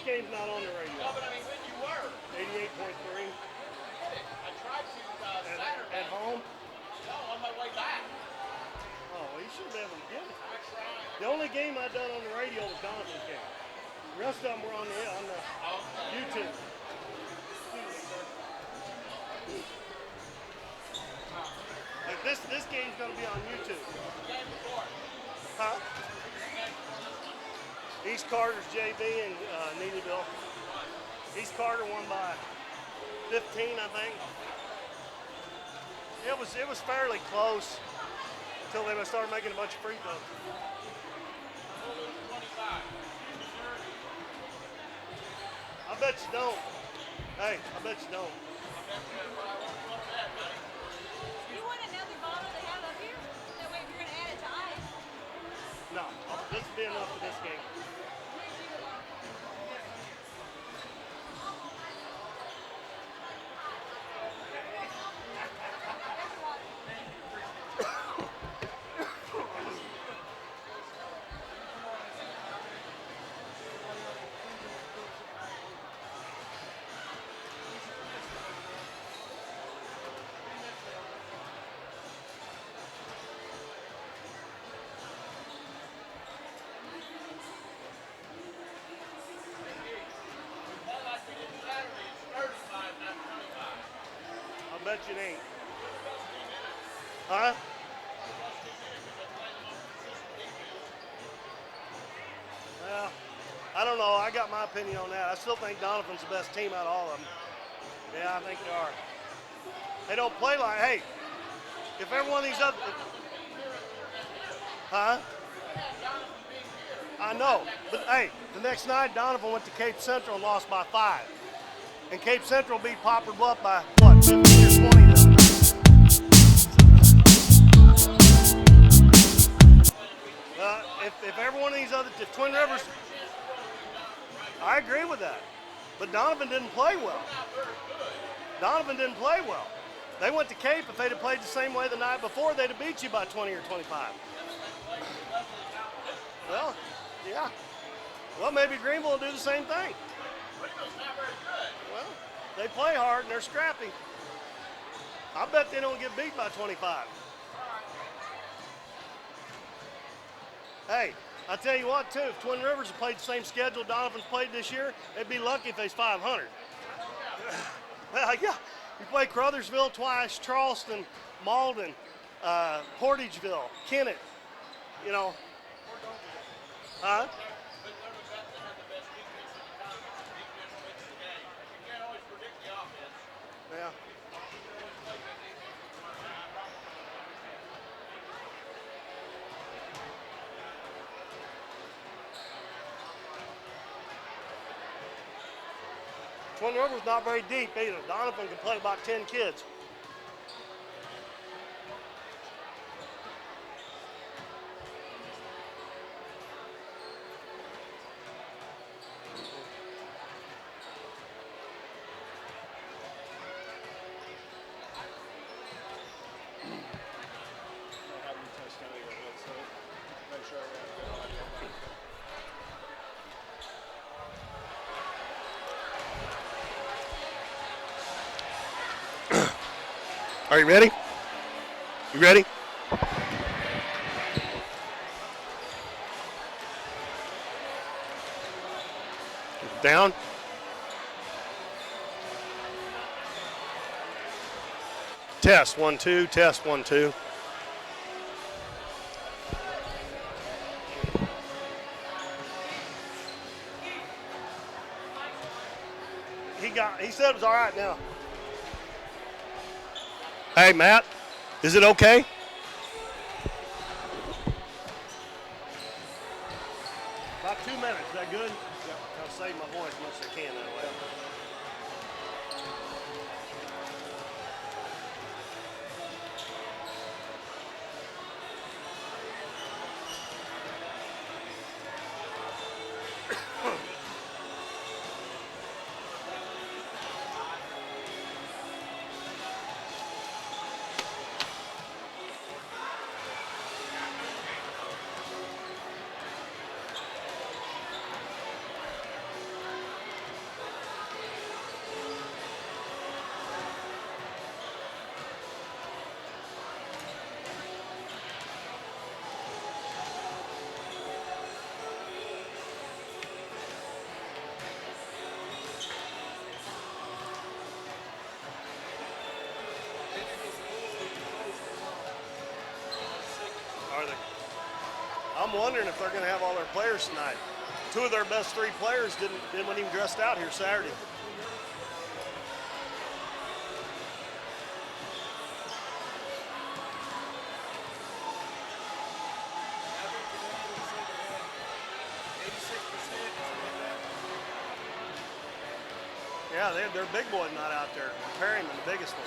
this game's not on the radio. No, but I mean, when you were. 88.3. I tried to Saturday. At home? No, on my way back. Oh, well, you should be able to get it. I tried. The only game I done on the radio was Donovan's game. The rest of them were on the YouTube. Like this game's gonna be on YouTube. Huh? East Carter's JV and Neelyville. East Carter won by 15, I think. It was fairly close until they started making a bunch of free throws. I bet you don't. Hey, I bet you don't. You want another bottle they have up here? That way if you're going to add it to ice. No, this will be enough for this game. I bet you it ain't. Huh? Well, I don't know. I got my opinion on that. I still think Donovan's the best team out of all of them. Yeah, I think they are. They don't play like, hey, if every one of these other, huh? I know, but hey, the next night Donovan went to Cape Central and lost by 5. And Cape Central beat Poplar Bluff by, what, 15 or 20? If every one of these other, if Twin Rivers, I agree with that. But Donovan didn't play well. Donovan didn't play well. They went to Cape. If they'd have played the same way the night before, they'd have beat you by 20 or 25. Well, yeah. Well, maybe Greenville will do the same thing. Well, they play hard and they're scrappy. I bet they don't get beat by 25. Hey, I tell you what, too, if Twin Rivers had played the same schedule Donovan's played this year, they'd be lucky if they's 500. Well, yeah, you play Crothersville twice, Charleston, Malden, Portageville, Kennett, you know. Huh? Yeah. Twin River's not very deep either. Donovan can play about 10 kids. Are you ready? You ready? Down. Test 1 2. Test 1 2. He said it was all right now. Hey, Matt, is it okay? About 2 minutes. Is that good? Yeah. I'll save my voice as much as I can that way. wondering if they're going to have all their players tonight. 2 of their best 3 players weren't even dressed out here Saturday. Yeah, they have their big boy not out there. Perryman, the biggest one.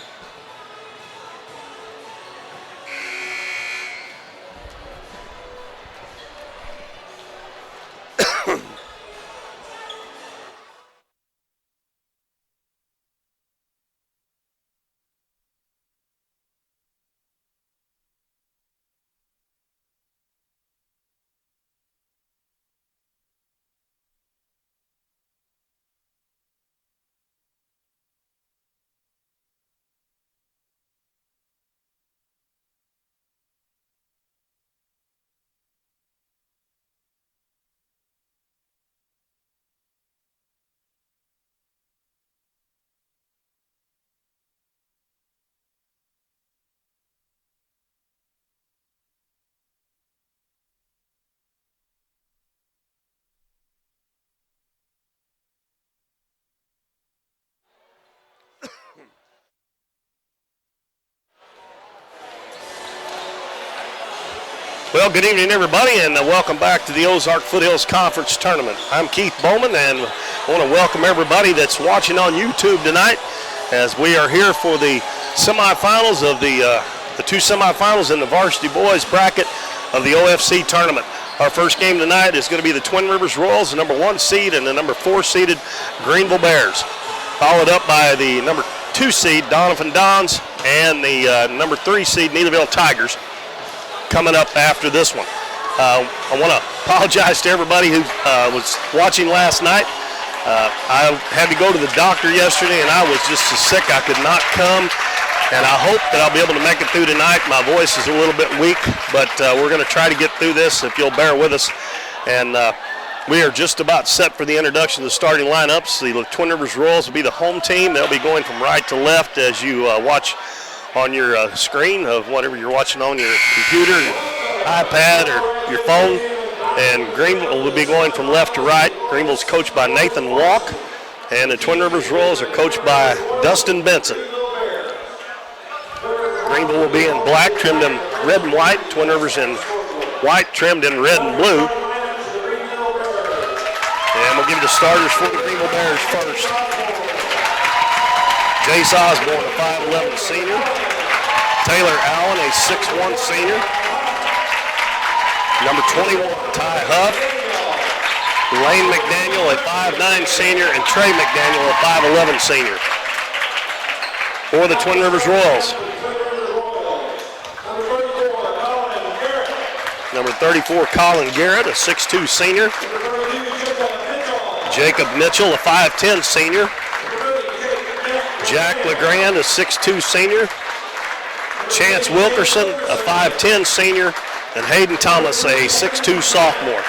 Well, good evening, everybody, and welcome back to the Ozark Foothills Conference Tournament. I'm Keith Bowman, and I want to welcome everybody that's watching on YouTube tonight as we are here for the semifinals of the 2 semifinals in the Varsity Boys bracket of the OFC tournament. Our first game tonight is going to be the Twin Rivers Royals, the number 1 seed, and the number 4 seeded Greenville Bears, followed up by the number 2 seed Donovan Dons and the number 3 seed Neelyville Tigers coming up after this one. I want to apologize to everybody who was watching last night. I had to go to the doctor yesterday, and I was just so sick I could not come. And I hope that I'll be able to make it through tonight. My voice is a little bit weak, but we're going to try to get through this if you'll bear with us. And we are just about set for the introduction of the starting lineups. The Twin Rivers Royals will be the home team. They'll be going from right to left as you watch on your screen of whatever you're watching on your computer, iPad, or your phone. And Greenville will be going from left to right. Greenville's coached by Nathan Walk, and the Twin Rivers Royals are coached by Dustin Benson. Greenville will be in black, trimmed in red and white. Twin Rivers in white, trimmed in red and blue. And we'll give you the starters for the Greenville Bears first. Jace Osborne, a 5'11 senior. Taylor Allen, a 6'1 senior. Number 21, Ty Huff. Lane McDaniel, a 5'9 senior, and Trey McDaniel, a 5'11 senior. For the Twin Rivers Royals. Number 34, Colin Garrett, a 6'2 senior. Jacob Mitchell, a 5'10 senior. Jack LeGrand, a 6'2 senior. Chance Wilkerson, a 5'10 senior. And Hayden Thomas, a 6'2 sophomore.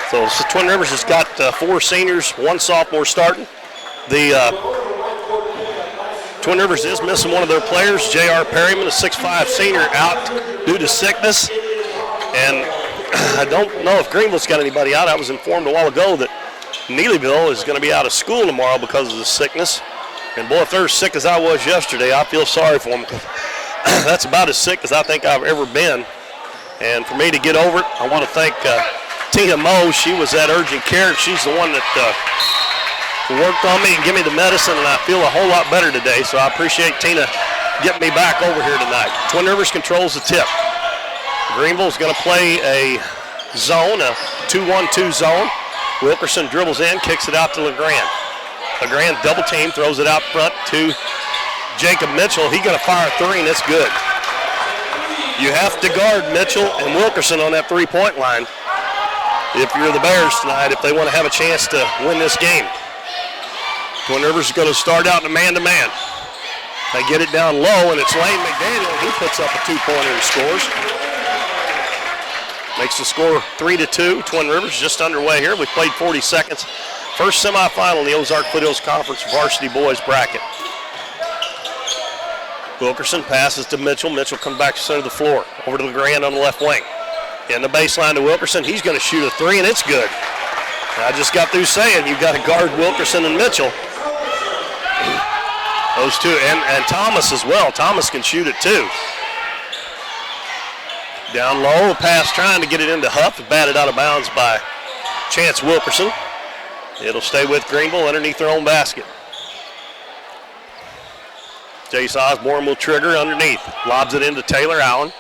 So Twin Rivers has got 4 seniors, 1 sophomore starting. The Twin Rivers is missing one of their players, J.R. Perryman, a 6'5 senior, out due to sickness. And I don't know if Greenville's got anybody out. I was informed a while ago that Neelyville is going to be out of school tomorrow because of the sickness. And boy, if they're as sick as I was yesterday, I feel sorry for them, because that's about as sick as I think I've ever been. And for me to get over it, I want to thank Tina Moe. She was at urgent care. She's the one that worked on me and gave me the medicine, and I feel a whole lot better today. So I appreciate Tina getting me back over here tonight. Twin Rivers controls the tip. Greenville's going to play a zone, a 2-1-2 zone. Wilkerson dribbles in, kicks it out to LeGrand. LeGrand double team, throws it out front to Jacob Mitchell. He's going to fire a 3, and it's good. You have to guard Mitchell and Wilkerson on that 3-point line if you're the Bears tonight, if they want to have a chance to win this game. Twin Rivers is going to start out in a man-to-man. They get it down low, and it's Lane McDaniel. He puts up a 2-pointer and scores. Makes the score 3-2. Twin Rivers just underway here. We've played 40 seconds. First semifinal in the Ozark Foothills Conference Varsity Boys bracket. Wilkerson passes to Mitchell. Mitchell comes back to center of the floor. Over to LeGrand on the left wing. In the baseline to Wilkerson. He's going to shoot a three, and it's good. I just got through saying you've got to guard Wilkerson and Mitchell. Those two, and Thomas as well. Thomas can shoot it too. Down low, a pass trying to get it into Huff, batted out of bounds by Chance Wilkerson. It'll stay with Greenville underneath their own basket. Jace Osborne will trigger underneath. Lobs it into Taylor Allen.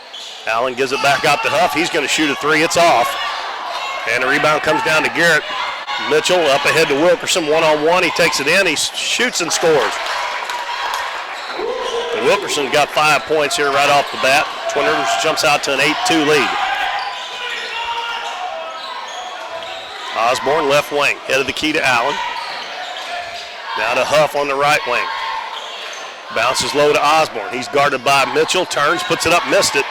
Allen gives it back out to Huff. He's going to shoot a three. It's off. And the rebound comes down to Garrett. Mitchell up ahead to Wilkerson. One-on-one. He takes it in. He shoots and scores. And Wilkerson got 5 points here right off the bat. Twin Rivers jumps out to an 8-2 lead. Osborne left wing. Head of the key to Allen. Now to Huff on the right wing. Bounces low to Osborne. He's guarded by Mitchell. Turns, puts it up, missed it.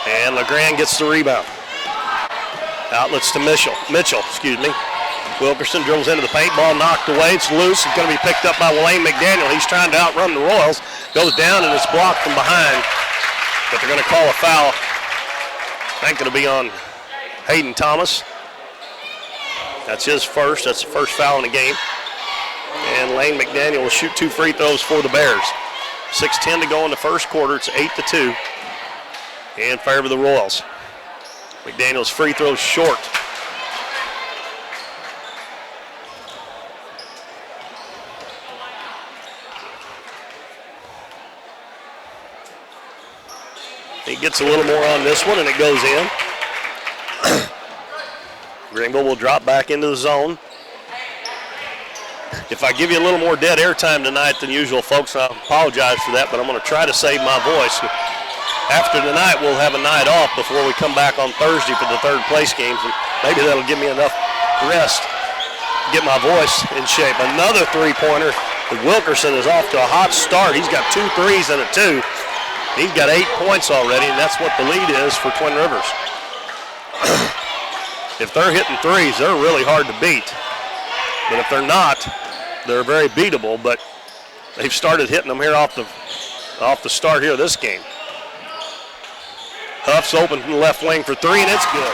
And LeGrand gets the rebound. Outlets to Mitchell. Wilkerson dribbles into the paint. Ball knocked away. It's loose. It's going to be picked up by Wayne McDaniel. He's trying to outrun the Royals. Goes down and it's blocked from behind. But they're going to call a foul. I think it'll be on Hayden Thomas. That's his first. That's the first foul in the game. And Lane McDaniel will shoot 2 free throws for the Bears. 6:10 to go in the first quarter. It's 8-2 in favor of the Royals. McDaniel's free throws short. He gets a little more on this one, and it goes in. Greenville will drop back into the zone. If I give you a little more dead air time tonight than usual, folks, I apologize for that, but I'm going to try to save my voice. After tonight, we'll have a night off before we come back on Thursday for the third place games, and maybe that'll give me enough rest to get my voice in shape. Another three-pointer. Wilkerson is off to a hot start. He's got 2 threes and a 2. He's got 8 points already, and that's what the lead is for Twin Rivers. If they're hitting threes, they're really hard to beat. But if they're not, they're very beatable, but they've started hitting them here off the start here of this game. Huff's open from the left wing for 3, and it's good.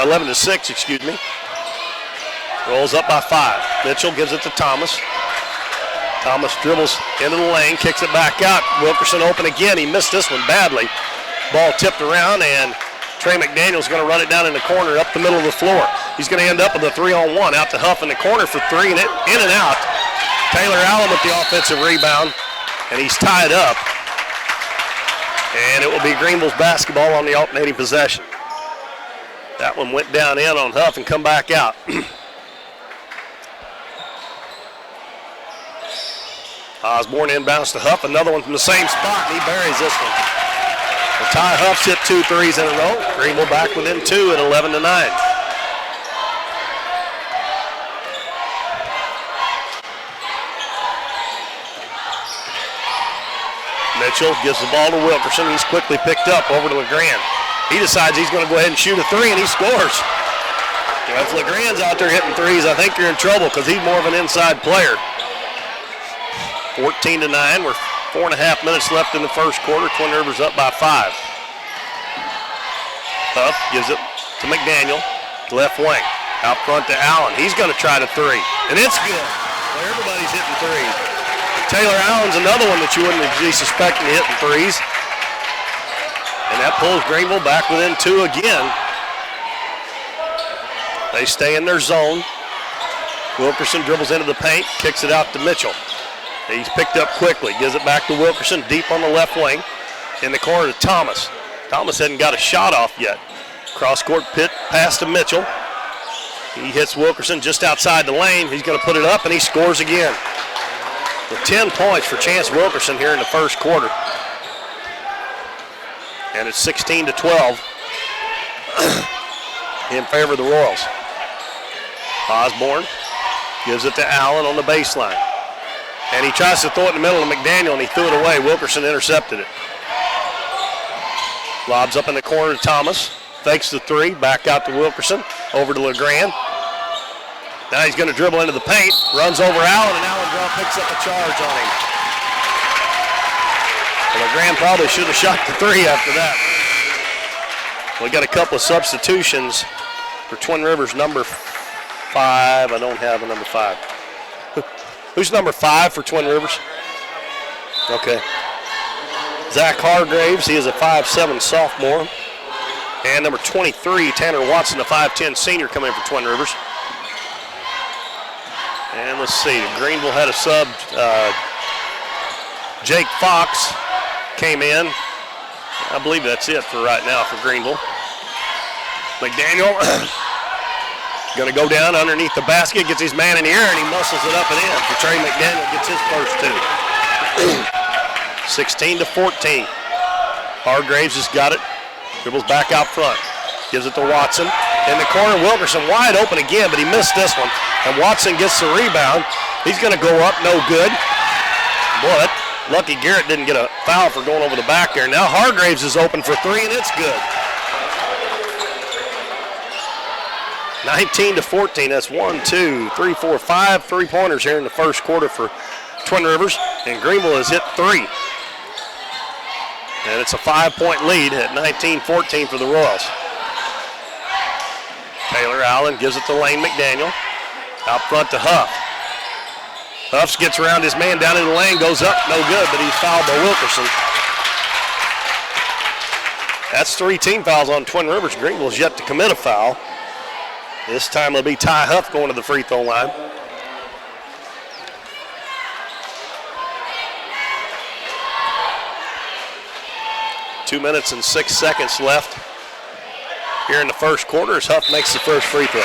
11-6, excuse me. Rolls up by 5. Mitchell gives it to Thomas. Thomas dribbles into the lane, kicks it back out. Wilkerson open again. He missed this one badly. Ball tipped around, and Trey McDaniel's going to run it down in the corner up the middle of the floor. He's going to end up with a 3-on-1 out to Huff in the corner for 3, and it in and out. Taylor Allen with the offensive rebound, and he's tied up. And it will be Greenville's basketball on the alternating possession. That one went down in on Huff and come back out. Osborne inbounds to Huff, another one from the same spot, and he buries this one. Well, Ty Huff's hit 2 threes in a row. Greenville back within 2 at 11-9. Mitchell gives the ball to Wilkerson. He's quickly picked up over to LeGrand. He decides he's going to go ahead and shoot a 3, and he scores. Well, if LeGrand's out there hitting threes, I think you're in trouble because he's more of an inside player. 14-9. We're 4.5 minutes left in the first quarter. Twin Rivers up by 5. Huff gives it to McDaniel, left wing. Out front to Allen. He's going to try to 3, and it's good. Well, everybody's hitting threes. Taylor Allen's another one that you wouldn't be suspecting hitting threes. And that pulls Greenville back within 2 again. They stay in their zone. Wilkerson dribbles into the paint, kicks it out to Mitchell. He's picked up quickly, gives it back to Wilkerson, deep on the left wing. In the corner to Thomas. Thomas hasn't got a shot off yet. Cross-court pit pass to Mitchell. He hits Wilkerson just outside the lane. He's going to put it up, and he scores again. With 10 points for Chance Wilkerson here in the first quarter. And it's 16-12 in favor of the Royals. Osborne gives it to Allen on the baseline. And he tries to throw it in the middle of McDaniel, and he threw it away. Wilkerson intercepted it. Lobs up in the corner to Thomas. Fakes the 3, back out to Wilkerson. Over to LeGrand. Now he's going to dribble into the paint. Runs over Allen, and Allen picks up a charge on him. Well, LeGrand probably should have shot the three after that. We got a couple of substitutions for Twin Rivers. Number 5. I don't have a number 5. Who's number 5 for Twin Rivers? Okay. Zach Hargraves, he is a 5'7" sophomore. And number 23, Tanner Watson, a 5'10" senior, coming in for Twin Rivers. And let's see, Greenville had a sub. Jake Fox came in. I believe that's it for right now for Greenville. McDaniel going to go down underneath the basket, gets his man in the air, and he muscles it up and in. For Trey McDaniel gets his first 2. 16-14. Hargraves has got it. Dribbles back out front. Gives it to Watson. In the corner, Wilkerson wide open again, but he missed this one. And Watson gets the rebound. He's going to go up, no good. But lucky Garrett didn't get a foul for going over the back there. Now Hargraves is open for 3, and it's good. 19-14. That's 1, 2, 3, 4, 5 3-pointers here in the first quarter for Twin Rivers. And Greenville has hit 3. And it's a 5-point lead at 19-14 for the Royals. Taylor Allen gives it to Lane McDaniel. Out front to Huff. Huff gets around his man down in the lane, goes up, no good, but he's fouled by Wilkerson. That's 3 team fouls on Twin Rivers. Greenville's yet to commit a foul. This time it'll be Ty Huff going to the free throw line. Two minutes and 6 seconds left here in the first quarter as Huff makes the first free throw.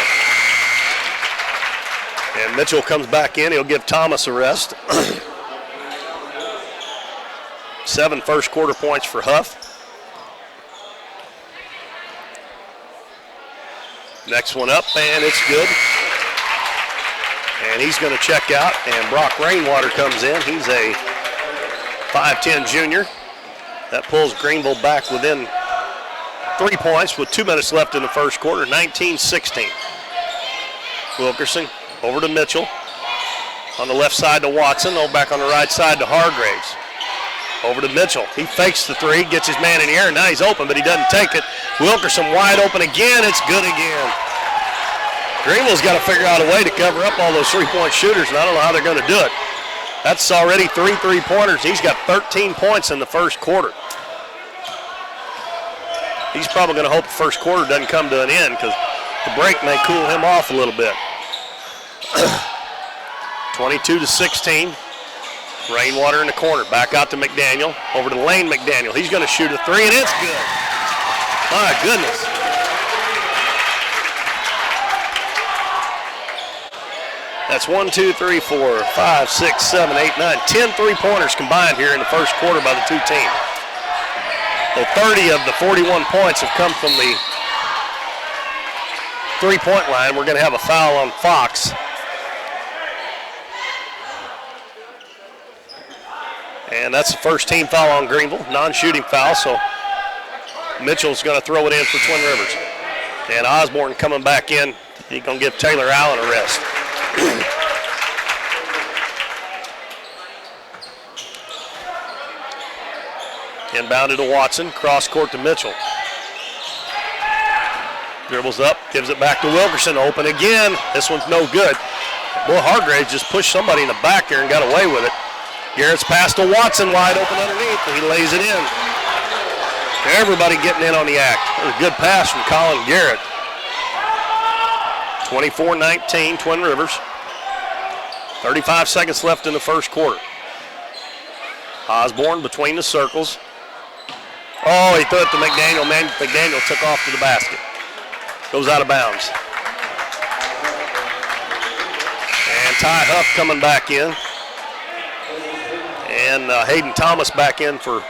And Mitchell comes back in. He'll give Thomas a rest. 7 first quarter points for Huff. Next one up, and it's good. And he's going to check out, and Brock Rainwater comes in. He's a 5'10" junior. That pulls Greenville back within 3 points with 2 minutes left in the first quarter, 19-16. Wilkerson over to Mitchell. On the left side to Watson, back on the right side to Hargraves. Over to Mitchell. He fakes the 3, gets his man in the air, and now he's open, but he doesn't take it. Wilkerson wide open again. It's good again. Greenville's got to figure out a way to cover up all those 3-point shooters, and I don't know how they're going to do it. That's already 3 3-pointers. He's got 13 points in the first quarter. He's probably going to hope the first quarter doesn't come to an end because the break may cool him off a little bit. 22-16. Rainwater in the corner. Back out to McDaniel. Over to Lane McDaniel. He's going to shoot a 3, and it's good. My goodness. That's 1, 2, 3, 4, 5, 6, 7, 8, 9, 10 3-pointers combined here in the first quarter by the two teams. So 30 of the 41 points have come from the 3-point line. We're going to have a foul on Fox. And that's the first team foul on Greenville, non-shooting foul, so Mitchell's going to throw it in for Twin Rivers. And Osborne coming back in. He's going to give Taylor Allen a rest. Inbounded to Watson, cross court to Mitchell. Dribbles up, gives it back to Wilkerson, open again. This one's no good. Boy, Hargraves just pushed somebody in the back there and got away with it. Garrett's pass to Watson, wide open underneath, and he lays it in. Everybody getting in on the act. That was a good pass from Colin Garrett. 24-19, Twin Rivers. 35 seconds left in the first quarter. Osborne between the circles. Oh, he threw it to McDaniel. McDaniel took off to the basket. Goes out of bounds. And Ty Huff coming back in. And Hayden Thomas back in for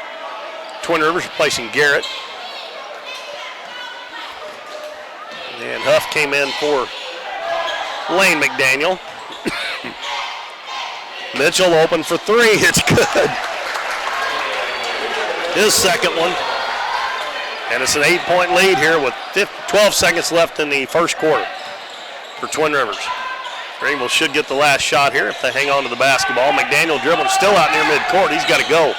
Twin Rivers, replacing Garrett. And Huff came in for Lane McDaniel. Mitchell open for 3. It's good. His second one. And it's an 8-point lead here with 12 seconds left in the first quarter for Twin Rivers. Greenville should get the last shot here if they hang on to the basketball. McDaniel dribbling still out near midcourt. He's got to go.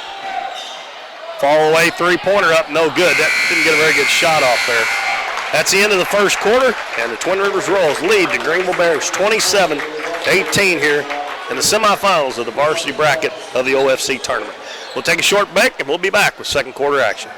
Fall away three-pointer up, no good. That didn't get a very good shot off there. That's the end of the first quarter, and the Twin Rivers Royals lead the Greenville Bears 27-18 here in the semifinals of the varsity bracket of the OFC tournament. We'll take a short break, and we'll be back with second quarter action.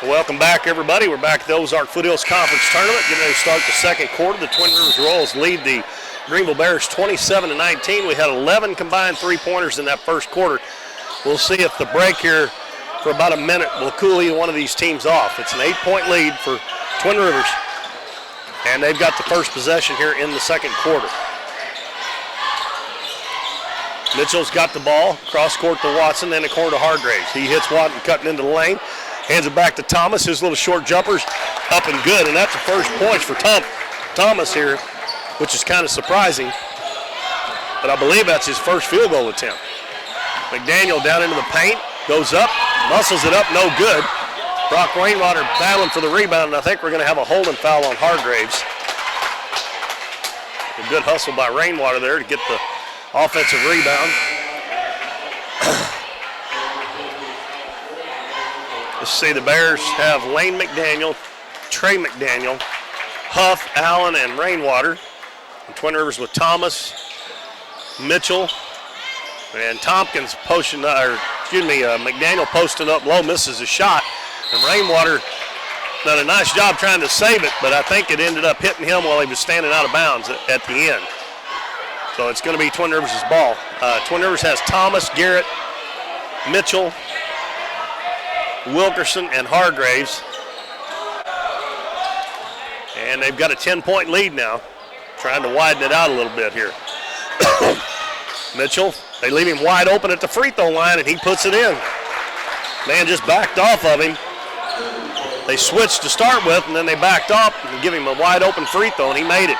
Welcome back, everybody. We're back at the Ozark Foothills Conference Tournament. Getting ready to start the second quarter. The Twin Rivers Royals lead the Greenville Bears 27-19. We had 11 combined three-pointers in that first quarter. We'll see if the break here for about a minute will cool either one of these teams off. It's an 8-point lead for Twin Rivers, and they've got the first possession here in the second quarter. Mitchell's got the ball, cross court to Watson, then the corner to Hargraves. He hits Watson cutting into the lane. Hands it back to Thomas. His little short jumpers up and good, and that's the first points for Thomas here, which is kind of surprising. But I believe that's his first field goal attempt. McDaniel down into the paint, goes up, muscles it up, no good. Brock Rainwater battling for the rebound, and I think we're going to have a holding foul on Hargraves. A good hustle by Rainwater there to get the offensive rebound. Let's see, the Bears have Lane McDaniel, Trey McDaniel, Huff, Allen, and Rainwater. And Twin Rivers with Thomas, Mitchell, and Tompkins McDaniel posting up low, misses a shot. And Rainwater done a nice job trying to save it, but I think it ended up hitting him while he was standing out of bounds at the end. So it's going to be Twin Rivers' ball. Twin Rivers has Thomas, Garrett, Mitchell, Wilkerson, and Hargraves. And they've got a 10-point lead now, trying to widen it out a little bit here. Mitchell, they leave him wide open at the free throw line, and he puts it in. Man just backed off of him. They switched to start with, and then they backed off and give him a wide open free throw, and he made it.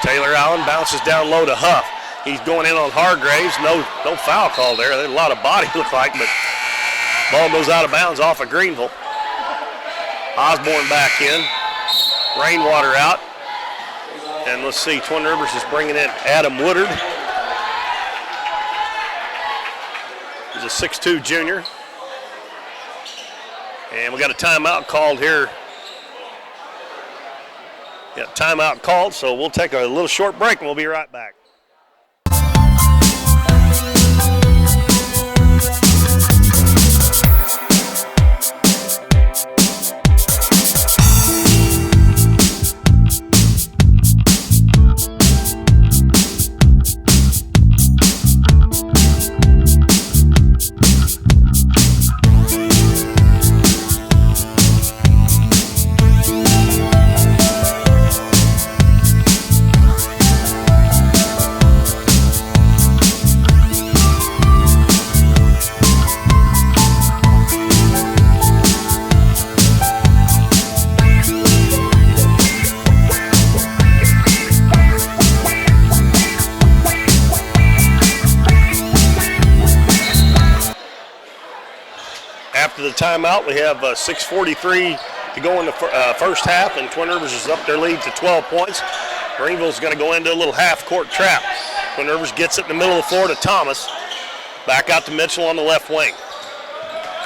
Taylor Allen bounces down low to Huff. He's going in on Hargraves. No foul call there. There's a lot of body, look like, but ball goes out of bounds off of Greenville. Osborne back in. Rainwater out. And let's see, Twin Rivers is bringing in Adam Woodard. He's a 6'2 junior. And we got a timeout called here. Yeah, timeout called, so we'll take a little short break and we'll be right back. After the timeout, we have 6:43 to go in the first half, and Twin Rivers is up their lead to 12 points. Greenville's going to go into a little half-court trap. Twin Rivers gets it in the middle of the floor to Thomas. Back out to Mitchell on the left wing.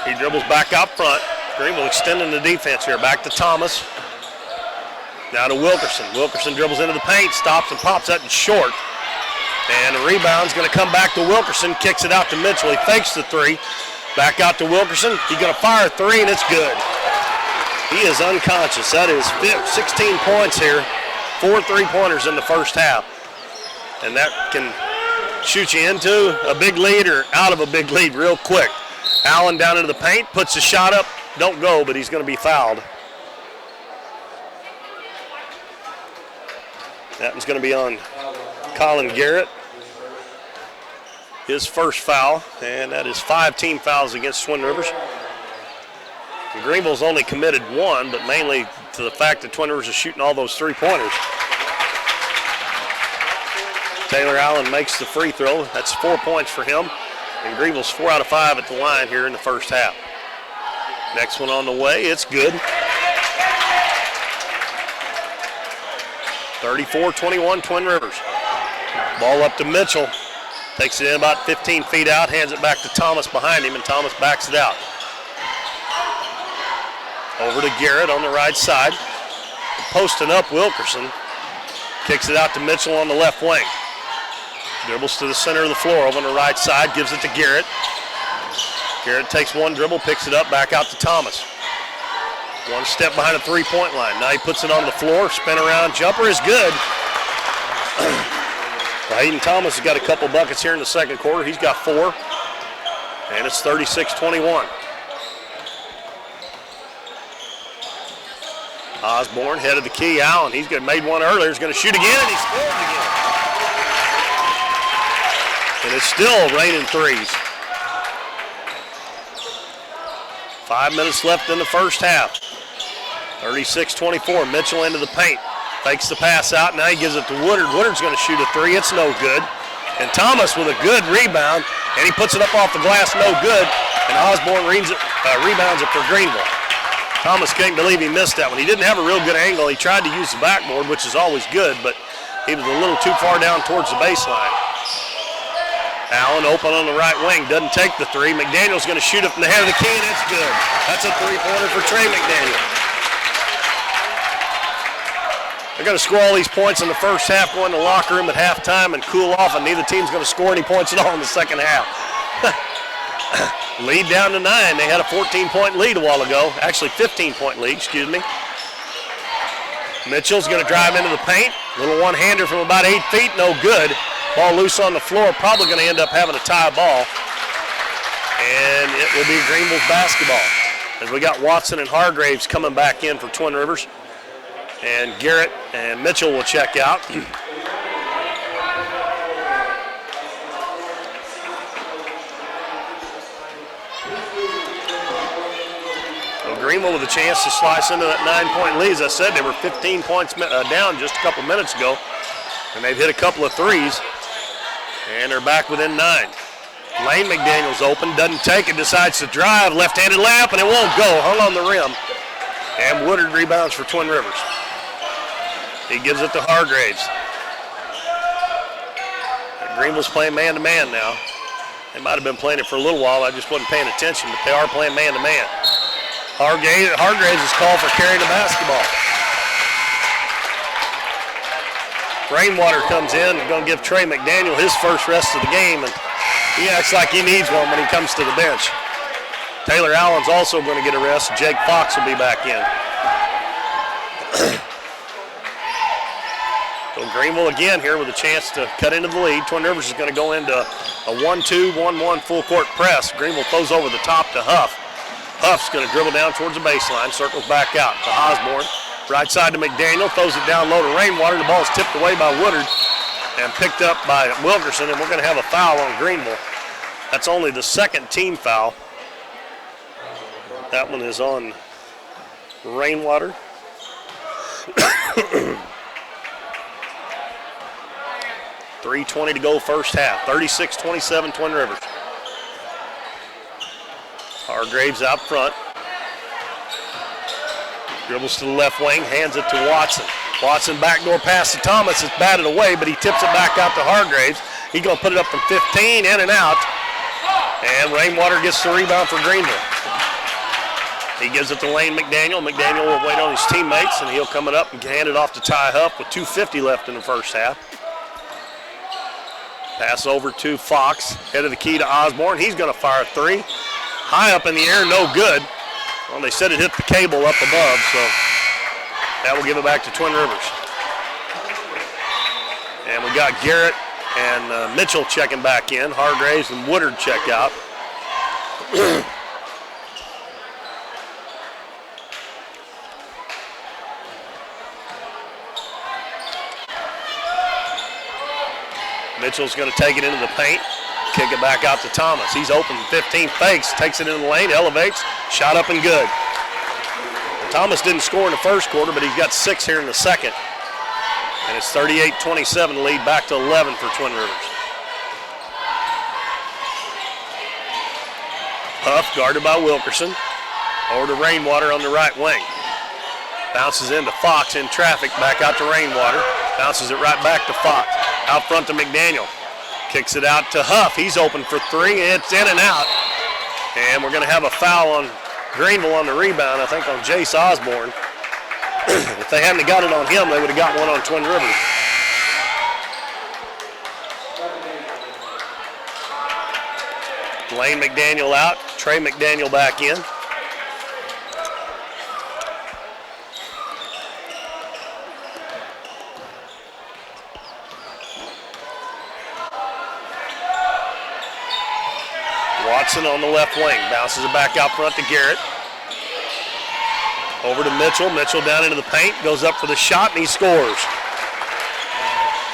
He dribbles back out front. Greenville extending the defense here. Back to Thomas. Now to Wilkerson. Wilkerson dribbles into the paint, stops and pops that in short. And the rebound's going to come back to Wilkerson, kicks it out to Mitchell. He fakes the three. Back out to Wilkerson. He's going to fire a three, and it's good. He is unconscious. That is 16 points here. 4 3-pointers in the first half. And that can shoot you into a big lead or out of a big lead real quick. Allen down into the paint, puts the shot up. Don't go, but he's going to be fouled. That one's going to be on Colin Garrett. His first foul, and that is 5 team fouls against Twin Rivers. And Greenville's only committed 1, but mainly to the fact that Twin Rivers is shooting all those 3-pointers. Taylor Allen makes the free throw. That's 4 points for him. And Greenville's 4 out of 5 at the line here in the first half. Next one on the way, it's good. 34-21 Twin Rivers. Ball up to Mitchell. Takes it in about 15 feet out, hands it back to Thomas behind him, and Thomas backs it out. Over to Garrett on the right side. Posting up Wilkerson. Kicks it out to Mitchell on the left wing. Dribbles to the center of the floor over on the right side, gives it to Garrett. Garrett takes one dribble, picks it up, back out to Thomas. One step behind the three-point line. Now he puts it on the floor, spin around, jumper is good. Hayden Thomas has got a couple buckets here in the second quarter. He's got 4, and it's 36-21. Osborne head of the key. Allen, he's made one earlier. He's going to shoot again, and he scores again. And it's still raining threes. 5 minutes left in the first half. 36-24. Mitchell into the paint. Fakes the pass out. Now he gives it to Woodard. Woodard's going to shoot a 3. It's no good. And Thomas with a good rebound, and he puts it up off the glass, no good. And Osborne rebounds it for Greenville. Thomas can't believe he missed that one. He didn't have a real good angle. He tried to use the backboard, which is always good, but he was a little too far down towards the baseline. Allen open on the right wing, doesn't take the 3. McDaniel's going to shoot it from the head of the key, and it's good. That's a 3-pointer for Trey McDaniel. They're going to score all these points in the first half, go in the locker room at halftime and cool off, and neither team's going to score any points at all in the second half. Lead down to 9. They had a 14-point lead a while ago. Actually, 15-point lead, excuse me. Mitchell's going to drive into the paint. Little one-hander from about 8 feet, no good. Ball loose on the floor, probably going to end up having a tie ball. And it will be Greenville's basketball. As we got Watson and Hargraves coming back in for Twin Rivers. And Garrett and Mitchell will check out. So Greenville with a chance to slice into that 9-point lead. As I said, they were 15 points down just a couple minutes ago. And they've hit a couple of threes. And they're back within 9. Lane McDaniel's open, doesn't take it, decides to drive, left-handed layup, and it won't go. Hung on the rim. And Woodard rebounds for Twin Rivers. He gives it to Hargraves. Greenville's playing man-to-man now. They might have been playing it for a little while. I just wasn't paying attention, but they are playing man-to-man. Hargraves is called for carrying the basketball. Rainwater comes in and going to give Trey McDaniel his first rest of the game, and he acts like he needs one when he comes to the bench. Taylor Allen's also going to get a rest. Jake Fox will be back in. So Greenville again here with a chance to cut into the lead. Twin Rivers is going to go into a 1-2, 1-1 full court press. Greenville throws over the top to Huff. Huff's going to dribble down towards the baseline, circles back out to Osborne. Right side to McDaniel, throws it down low to Rainwater. The ball is tipped away by Woodard and picked up by Wilkerson, and we're going to have a foul on Greenville. That's only the second team foul. That one is on Rainwater. 3:20 to go first half. 36-27 Twin Rivers. Hargraves out front. Dribbles to the left wing, hands it to Watson. Watson backdoor pass to Thomas. It's batted away, but he tips it back out to Hargraves. He's going to put it up from 15, in and out. And Rainwater gets the rebound for Greenville. He gives it to Lane McDaniel. McDaniel will wait on his teammates, and he'll come it up and hand it off to Ty Huff with 2:50 left in the first half. Pass over to Fox, head of the key to Osborne. He's going to fire a 3. high up in the air, no good. Well, they said it hit the cable up above, so that will give it back to Twin Rivers. And we got Garrett and Mitchell checking back in. Hargraves and Woodard check out. Mitchell's going to take it into the paint, kick it back out to Thomas. He's open, 15 fakes, takes it into the lane, elevates, shot up and good. Well, Thomas didn't score in the first quarter, but he's got 6 here in the second. And it's 38-27 lead, back to 11 for Twin Rivers. Huff guarded by Wilkerson. Over to Rainwater on the right wing. Bounces into Fox in traffic, back out to Rainwater. Bounces it right back to Fox. Out front to McDaniel. Kicks it out to Huff. He's open for 3. It's in and out. And we're going to have a foul on Greenville on the rebound, I think on Jace Osborne. If they hadn't got it on him, they would have got one on Twin Rivers. Lane McDaniel out. Trey McDaniel back in. Watson on the left wing, bounces it back out front to Garrett. Over to Mitchell. Mitchell down into the paint, goes up for the shot, and he scores.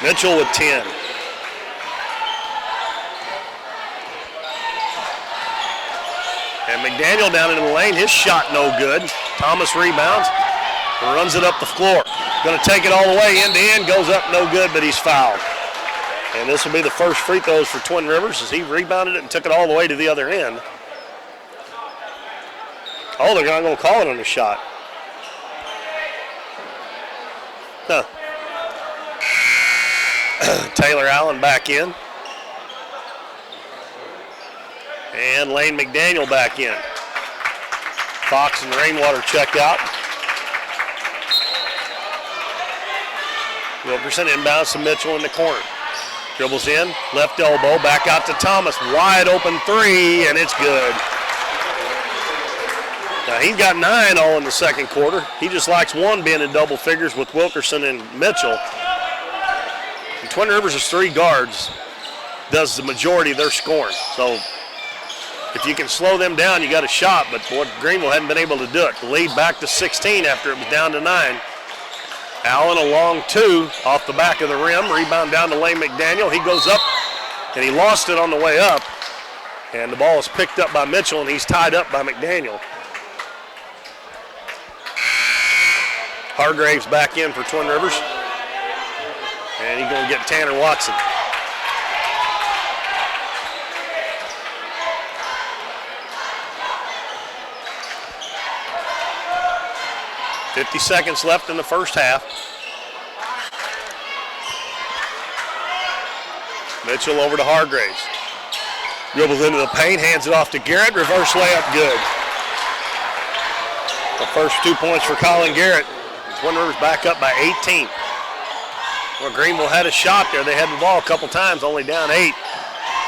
Mitchell with 10. And McDaniel down into the lane, his shot no good. Thomas rebounds, runs it up the floor. Going to take it all the way end to end, goes up no good, but he's fouled. And this will be the first free throws for Twin Rivers as he rebounded it and took it all the way to the other end. Oh, they're not going to call it on the shot. Huh. Taylor Allen back in. And Lane McDaniel back in. Fox and Rainwater checked out. Wilkerson inbounds to Mitchell in the corner. Dribbles in, left elbow, back out to Thomas. Wide open 3, and it's good. Now, he's got 9 all in the second quarter. He just likes one being in double figures with Wilkerson and Mitchell. And Twin Rivers' 3 guards does the majority of their scoring. So if you can slow them down, you got a shot, but boy, Greenville hadn't been able to do it. The lead back to 16 after it was down to 9. Allen a long 2 off the back of the rim. Rebound down to Lane McDaniel. He goes up, and he lost it on the way up. And the ball is picked up by Mitchell, and he's tied up by McDaniel. Hargraves back in for Twin Rivers. And he's going to get Tanner Watson. .50 seconds left in the first half. Mitchell over to Hargraves. Dribbles into the paint, hands it off to Garrett. Reverse layup, good. The first 2 points for Colin Garrett. Twin Rivers back up by 18. Well, Greenville had a shot there. They had the ball a couple times, only down 8.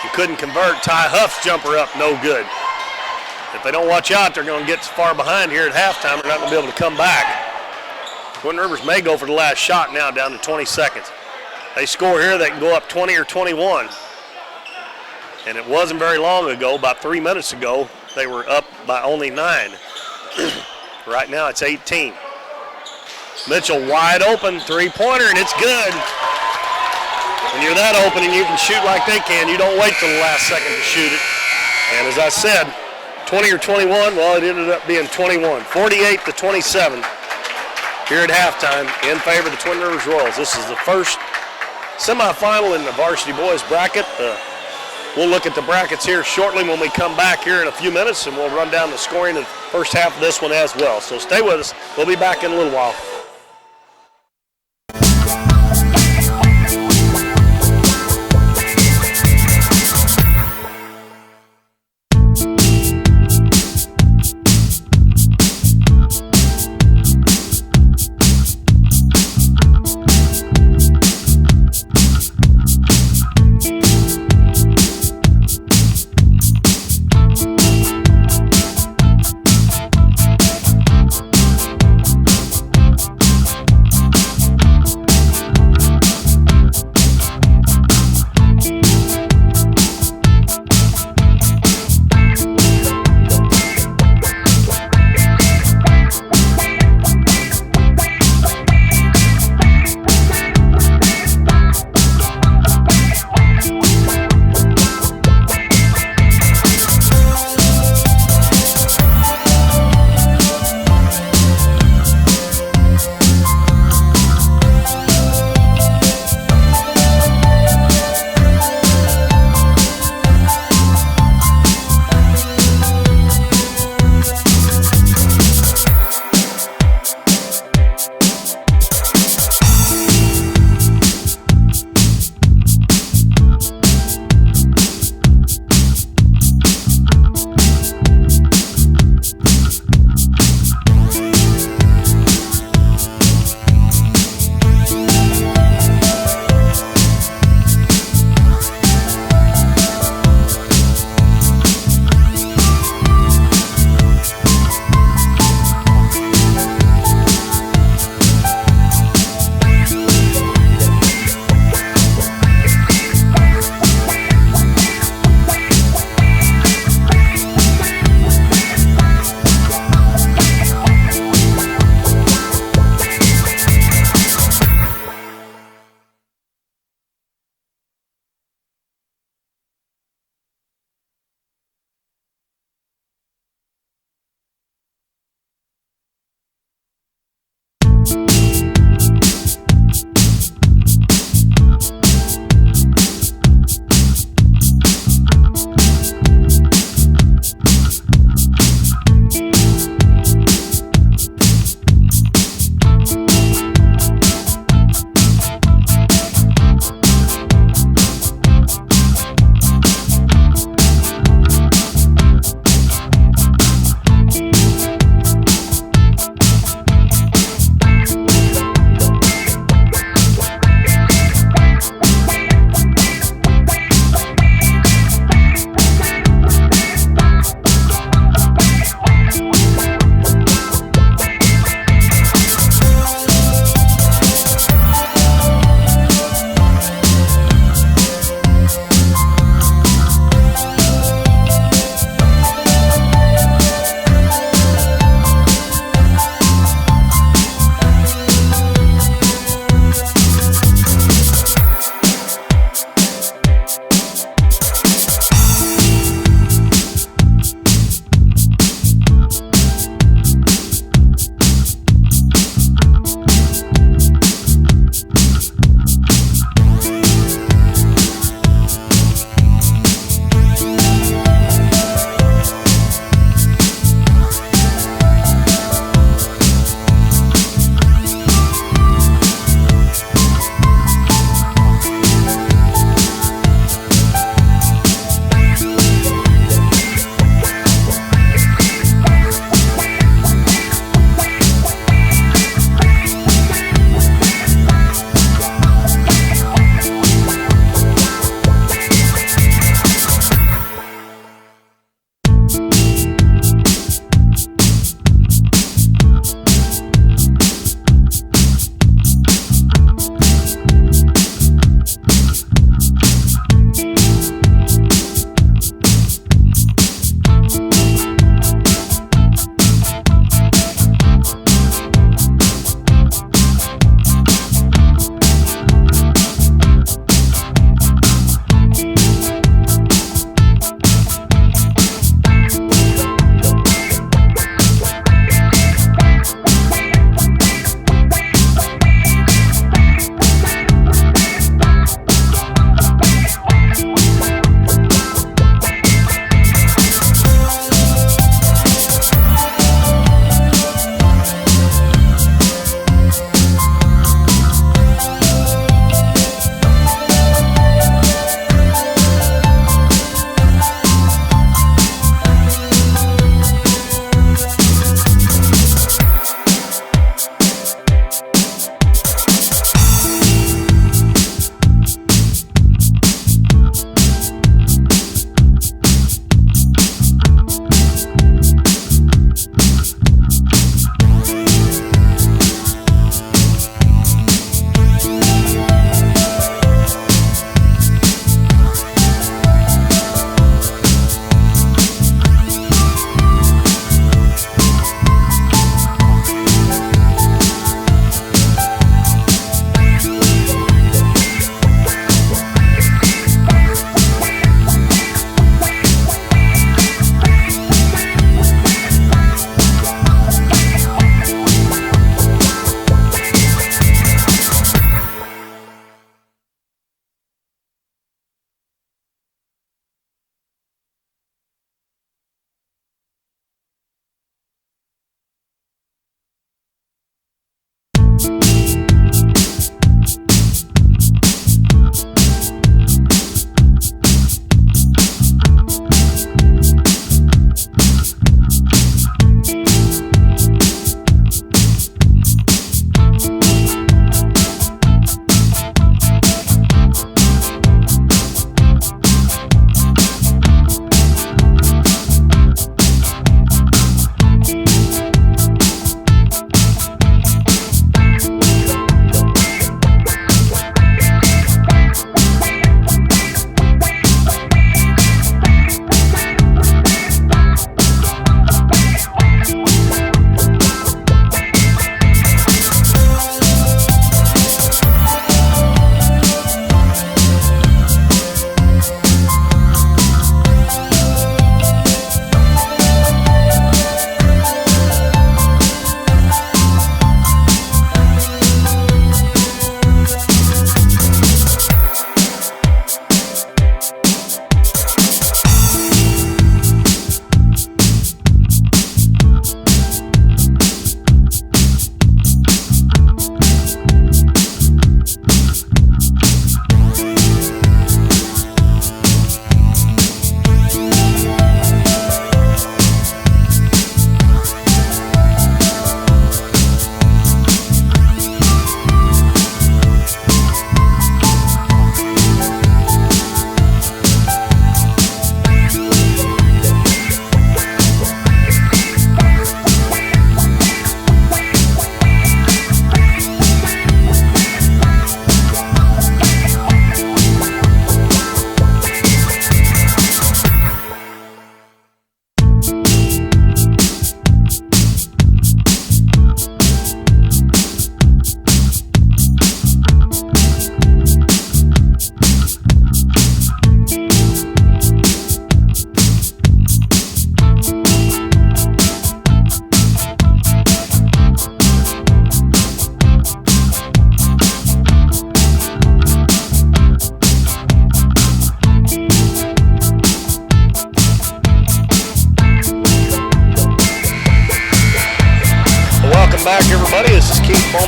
He couldn't convert. Ty Huff's jumper up, no good. If they don't watch out, they're going to get far behind here at halftime. They're not going to be able to come back. Twin Rivers may go for the last shot now, down to 20 seconds. They score here, they can go up 20 or 21. And it wasn't very long ago, about 3 minutes ago, they were up by only 9. Right now it's 18. Mitchell wide open, 3-pointer, and it's good. When you're that open and you can shoot like they can, you don't wait till the last second to shoot it. And as I said, 20 or 21, well, it ended up being 21. 48-27 here at halftime in favor of the Twin Rivers Royals. This is the first semifinal in the varsity boys bracket. We'll look at the brackets here shortly when we come back here in a few minutes, and we'll run down the scoring of the first half of this one as well. So stay with us. We'll be back in a little while.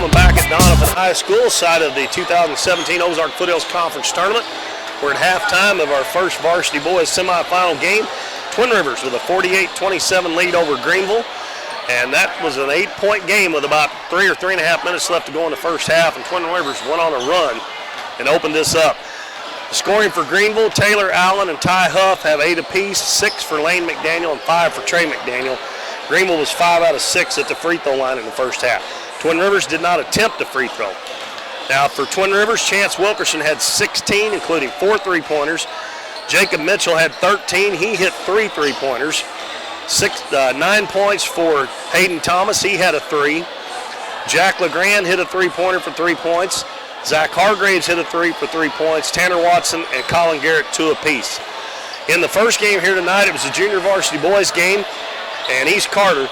I'm back at Donovan High School, side of the 2017 Ozark Foothills Conference Tournament. We're at halftime of our first Varsity Boys semifinal game. Twin Rivers with a 48-27 lead over Greenville. And that was an 8-point game with about 3 or 3.5 minutes left to go in the first half. And Twin Rivers went on a run and opened this up. The scoring for Greenville, Taylor Allen and Ty Huff have 8 apiece, 6 for Lane McDaniel and 5 for Trey McDaniel. Greenville was 5 out of 6 at the free throw line in the first half. Twin Rivers did not attempt a free throw. Now for Twin Rivers, Chance Wilkerson had 16, including 4 3-pointers. Jacob Mitchell had 13. He hit 3 3-pointers. 9 points for Hayden Thomas. He had a 3. Jack LeGrand hit a 3-pointer for 3 points. Zach Hargraves hit a 3 for 3 points. Tanner Watson and Colin Garrett 2 apiece. In the first game here tonight, it was a junior varsity boys game, and East Carter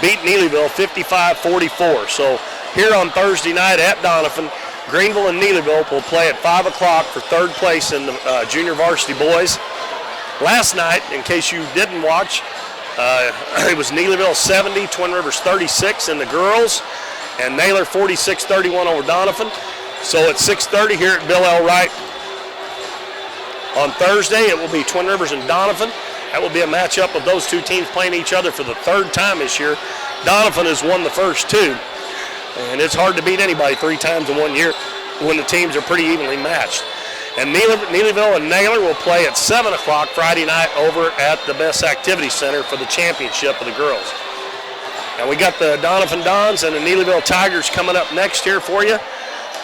beat Neelyville 55-44. So here on Thursday night at Donovan, Greenville and Neelyville will play at 5 o'clock for third place in the junior varsity boys. Last night, in case you didn't watch, it was Neelyville 70, Twin Rivers 36 in the girls, and Naylor 46-31 over Donovan. So at 6:30 here at Bill L. Wright on Thursday, it will be Twin Rivers and Donovan. That will be a matchup of those two teams playing each other for the 3rd time this year. Donovan has won the first 2, and it's hard to beat anybody 3 times in 1 year when the teams are pretty evenly matched. And Neelyville and Naylor will play at 7 o'clock Friday night over at the Best Activity Center for the championship of the girls. And we got the Donovan Dons and the Neelyville Tigers coming up next here for you.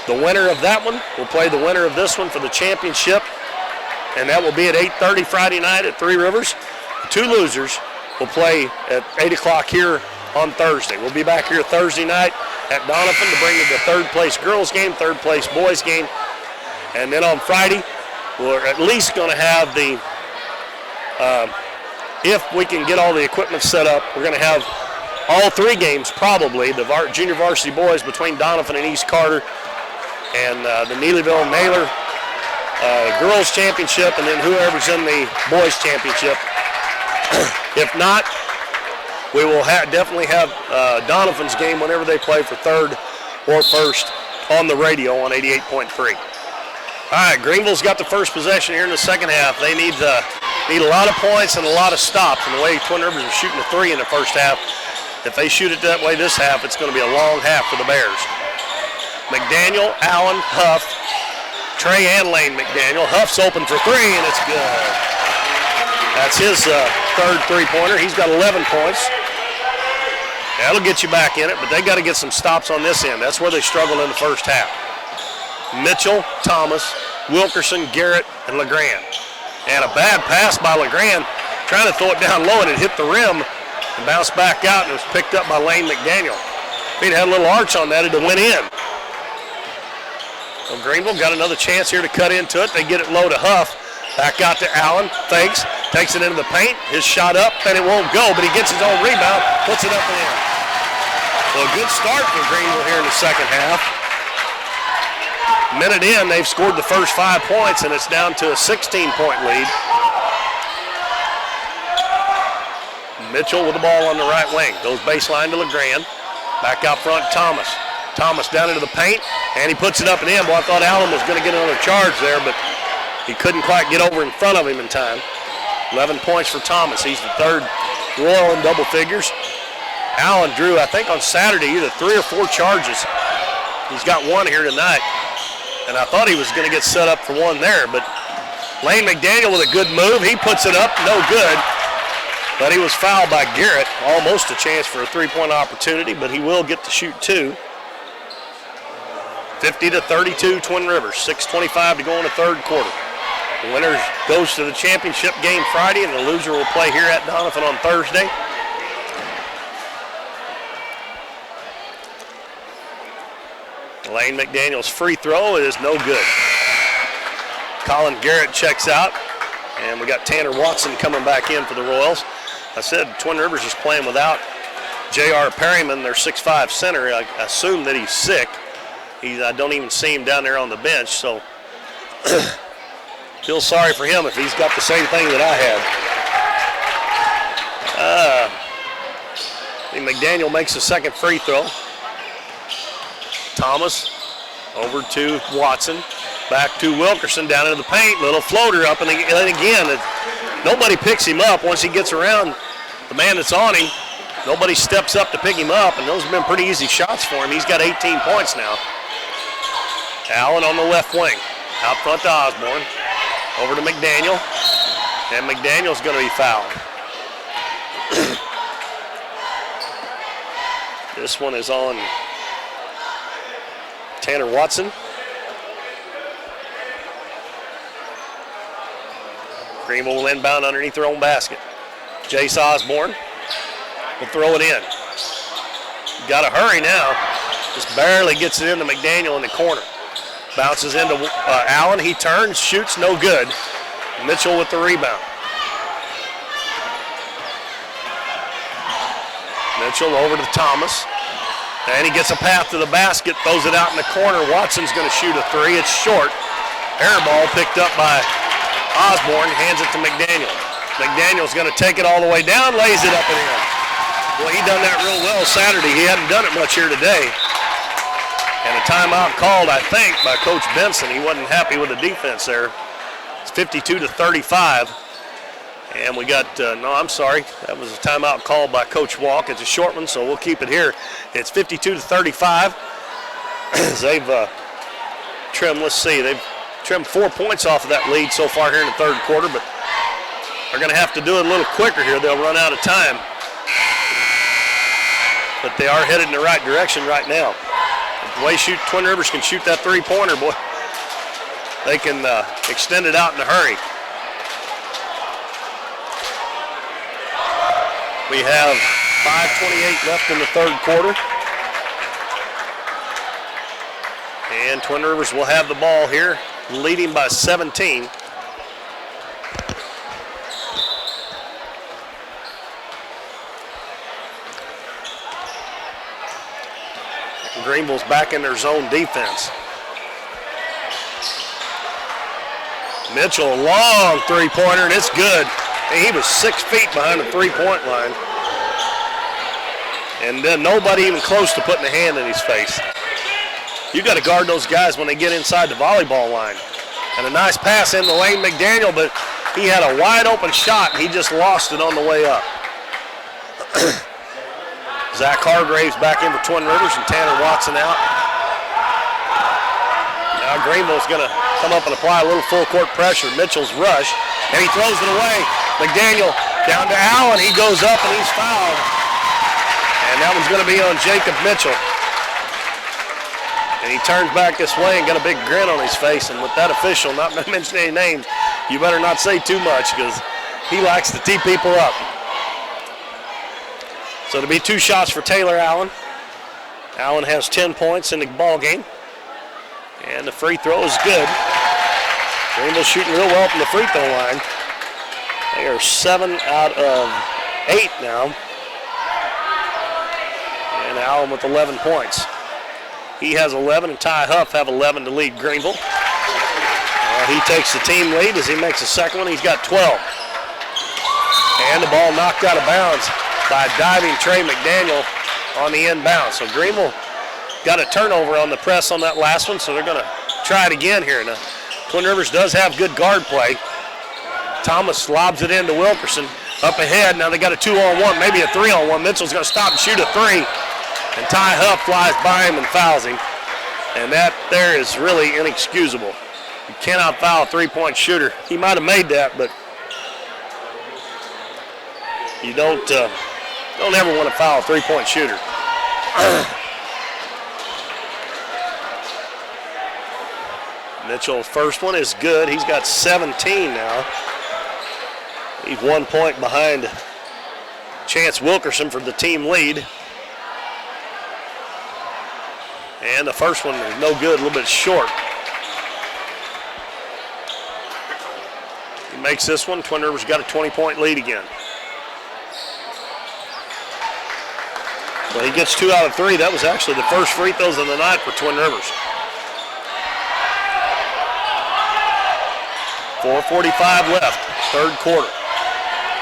The winner of that one will play the winner of this one for the championship, and that will be at 8:30 Friday night at 3 Rivers. The 2 losers will play at 8 o'clock here on Thursday. We'll be back here Thursday night at Donovan to bring you the 3rd place girls game, 3rd place boys game. And then on Friday, we're at least going to have the, if we can get all the equipment set up, we're going to have all 3 games probably, the junior varsity boys between Donovan and East Carter, and the Neelyville Naylor girls championship, and then whoever's in the boys championship. If not, we will definitely have Donovan's game whenever they play for 3rd or 1st on the radio on 88.3. All right, Greenville's got the first possession here in the second half. They need a lot of points and a lot of stops. And the way Twin Rivers are shooting a 3 in the first half, if they shoot it that way this half, it's going to be a long half for the Bears. McDaniel, Allen, Huff, Trey and Lane McDaniel. Huff's open for 3, and it's good. That's his 3rd 3-pointer. He's got 11 points. That'll get you back in it, but they got to get some stops on this end. That's where they struggled in the first half. Mitchell, Thomas, Wilkerson, Garrett, and LeGrand. And a bad pass by LeGrand, trying to throw it down low, and it hit the rim and bounced back out, and it was picked up by Lane McDaniel. If he'd had a little arch on that, it'd have went in. So Greenville got another chance here to cut into it. They get it low to Huff. Back out to Allen, fakes, takes it into the paint. His shot up, and it won't go, but he gets his own rebound, puts it up and in. So a good start for Greenville here in the second half. Minute in, they've scored the first 5 points, and it's down to a 16-point lead. Mitchell with the ball on the right wing. Goes baseline to LeGrand. Back out front, Thomas. Thomas down into the paint, and he puts it up and in. Well, I thought Allen was going to get another charge there, but he couldn't quite get over in front of him in time. 11 points for Thomas. He's the 3rd Royal in double figures. Allen drew, I think, on Saturday either 3 or 4 charges. He's got 1 here tonight. And I thought he was going to get set up for 1 there, but Lane McDaniel with a good move. He puts it up, no good. But he was fouled by Garrett. Almost a chance for a 3-point opportunity, but he will get to shoot 2. 50-32 Twin Rivers. 6:25 to go in the 3rd quarter. The winner goes to the championship game Friday, and the loser will play here at Donovan on Thursday. Lane McDaniel's free throw is no good. Colin Garrett checks out, and we got Tanner Watson coming back in for the Royals. I said Twin Rivers is playing without J.R. Perryman, their 6'5 center. I assume that he's sick. I don't even see him down there on the bench, so feel sorry for him if he's got the same thing that I had. McDaniel makes the second free throw. Thomas over to Watson. Back to Wilkerson down into the paint. Little floater up, and again, nobody picks him up once he gets around the man that's on him. Nobody steps up to pick him up, and those have been pretty easy shots for him. He's got 18 points now. Allen on the left wing. Out front to Osborne. Over to McDaniel. And McDaniel's going to be fouled. This one is on Tanner Watson. Greenville will inbound underneath their own basket. Jace Osborne will throw it in. Got to hurry now. Just barely gets it into McDaniel in the corner. Bounces into Allen. He turns, shoots, no good. Mitchell with the rebound. Mitchell over to Thomas. And he gets a path to the basket, throws it out in the corner. Watson's going to shoot a three. It's short. Air ball picked up by Osborne, hands it to McDaniel. McDaniel's going to take it all the way down, lays it up and in. Boy, he done that real well Saturday. He hadn't done it much here today. And a timeout called, I think, by Coach Benson. He wasn't happy with the defense there. It's 52-35. And we got, no, I'm sorry. That was a timeout called by Coach Walk. It's a short one, so we'll keep it here. It's 52-35. They've trimmed, let's see, they've trimmed 4 points off of that lead so far here in the third quarter, but they're going to have to do it a little quicker here. They'll run out of time. But they are headed in the right direction right now. The way Twin Rivers can shoot that three-pointer, boy, they can extend it out in a hurry. We have 5:28 left in the third quarter. And Twin Rivers will have the ball here, leading by 17. Greenville's back in their zone defense. Mitchell, a long three-pointer, and it's good. He was 6 feet behind the three-point line. And then nobody even close to putting a hand in his face. You got to guard those guys when they get inside the volleyball line. And a nice pass in the lane, McDaniel, but he had a wide open shot. He just lost it on the way up. Zach Hargraves back in for Twin Rivers and Tanner Watson out. Now Greenville's going to come up and apply a little full court pressure. Mitchell's rush, and he throws it away. McDaniel down to Allen. He goes up and he's fouled. And that one's going to be on Jacob Mitchell. And he turns back this way and got a big grin on his face. And with that official, not mentioning any names, you better not say too much because he likes to tee people up. So it'll be 2 shots for Taylor Allen. Allen has 10 points in the ball game. And the free throw is good. Greenville shooting real well from the free throw line. They are 7 out of 8 now. And Allen with 11 points. He has 11 and Ty Huff have 11 to lead Greenville. He takes the team lead as he makes the second one. He's got 12. And the ball knocked out of bounds by diving Trey McDaniel on the inbound. So Greenville got a turnover on the press on that last one, so they're going to try it again here. Now, Twin Rivers does have good guard play. Thomas lobs it into Wilkerson. Up ahead, now they got a 2-on-1, maybe a 3-on-1. Mitchell's going to stop and shoot a 3. And Ty Huff flies by him and fouls him. And that there is really inexcusable. You cannot foul a three-point shooter. He might have made that, but you don't ever want to foul a three-point shooter. Mitchell's first one is good. He's got 17 now. He's 1 point behind Chance Wilkerson for the team lead. And the first one is no good, a little bit short. He makes this one. Twin Rivers got a 20-point lead again. Well, he gets 2 out of 3. That was actually the first free throws of the night for Twin Rivers. 4:45 left, third quarter.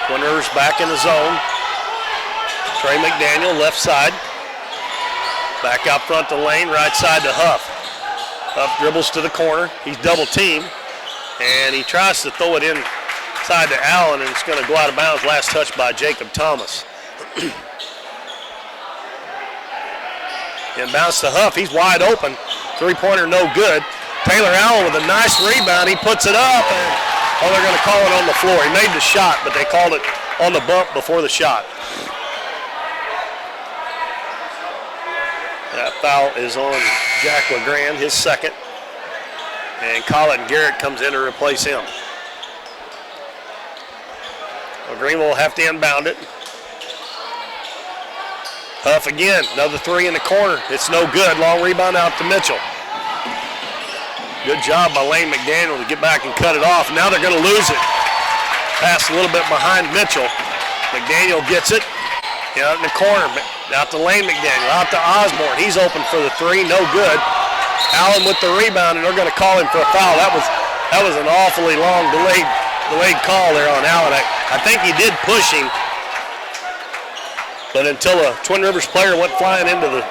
Twin Rivers back in the zone. Trey McDaniel, left side. Back out front the lane, right side to Huff. Huff dribbles to the corner. He's double teamed, and he tries to throw it inside to Allen, and it's going to go out of bounds. Last touch by Jacob Thomas. Inbounds to Huff. He's wide open. Three-pointer no good. Taylor Allen with a nice rebound. He puts it up, and they're going to call it on the floor. He made the shot, but they called it on the bump before the shot. That foul is on Jack LeGrand, his second. And Colin Garrett comes in to replace him. Well, Greenville will have to inbound it. Huff again, another three in the corner. It's no good. Long rebound out to Mitchell. Good job by Lane McDaniel to get back and cut it off. Now they're going to lose it. Pass a little bit behind Mitchell. McDaniel gets it. Out in the corner. Out to Lane McDaniel. Out to Osborne. He's open for the three. No good. Allen with the rebound, and they're going to call him for a foul. That was an awfully long delayed call there on Allen. I think he did push him, but until a Twin Rivers player went flying into the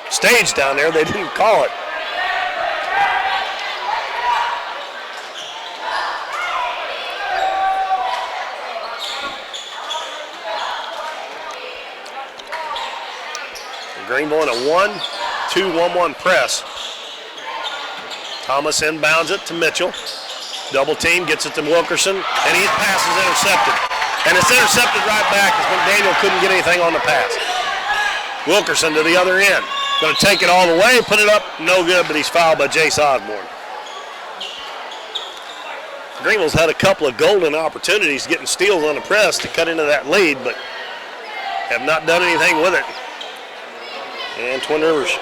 stage down there, they didn't call it. Greenville in a 1-2-1-1 press. Thomas inbounds it to Mitchell. Double team, gets it to Wilkerson, and his pass is intercepted. And it's intercepted right back as McDaniel couldn't get anything on the pass. Wilkerson to the other end. Going to take it all the way, put it up, no good, but he's fouled by Jace Osborne. Greenville's had a couple of golden opportunities getting steals on the press to cut into that lead, but have not done anything with it. And Twin Rivers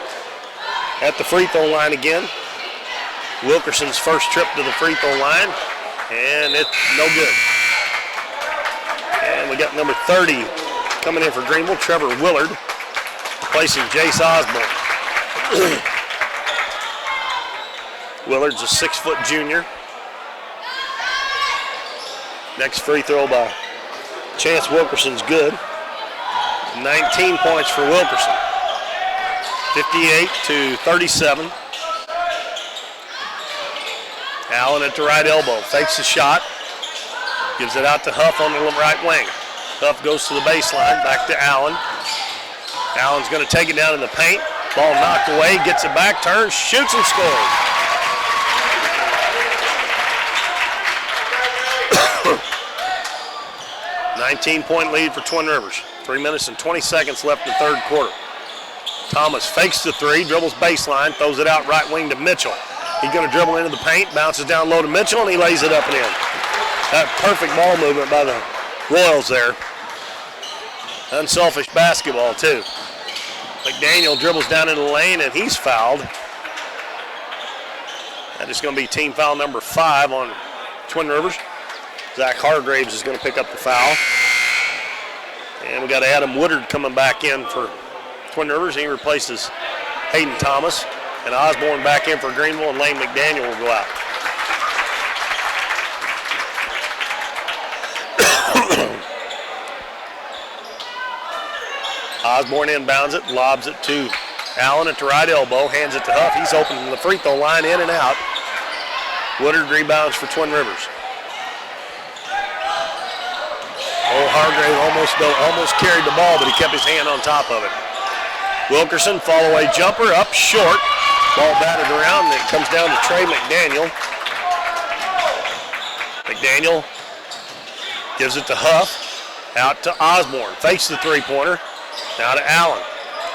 at the free throw line again. Wilkerson's first trip to the free throw line, and it's no good. And we got number 30 coming in for Greenville, Trevor Willard, replacing Jace Osborne. Willard's a 6-foot junior. Next free throw by Chance Wilkerson's good. 19 points for Wilkerson. 58-37. Allen at the right elbow, fakes the shot, gives it out to Huff on the right wing. Huff goes to the baseline, back to Allen. Allen's going to take it down in the paint. Ball knocked away, gets it back, turns, shoots and scores. A 19-point lead for Twin Rivers. 3 minutes and 20 seconds left in the third quarter. Thomas fakes the three, dribbles baseline, throws it out right wing to Mitchell. He's going to dribble into the paint, bounces down low to Mitchell, and he lays it up and in. That perfect ball movement by the Royals there. Unselfish basketball, too. McDaniel dribbles down in the lane, and he's fouled. That is going to be team foul number 5 on Twin Rivers. Zach Hargraves is going to pick up the foul. And we got Adam Woodard coming back in for Twin Rivers. He replaces Hayden Thomas. And Osborne back in for Greenville, and Lane McDaniel will go out. Osborne inbounds it, lobs it to Allen at the right elbow, hands it to Huff. He's open from the free throw line, in and out. Woodard rebounds for Twin Rivers. Hargrave almost carried the ball, but he kept his hand on top of it. Wilkerson, fall away jumper, up short. Ball batted around, and it comes down to Trey McDaniel. McDaniel gives it to Huff, out to Osborne. Fakes the three-pointer, now to Allen.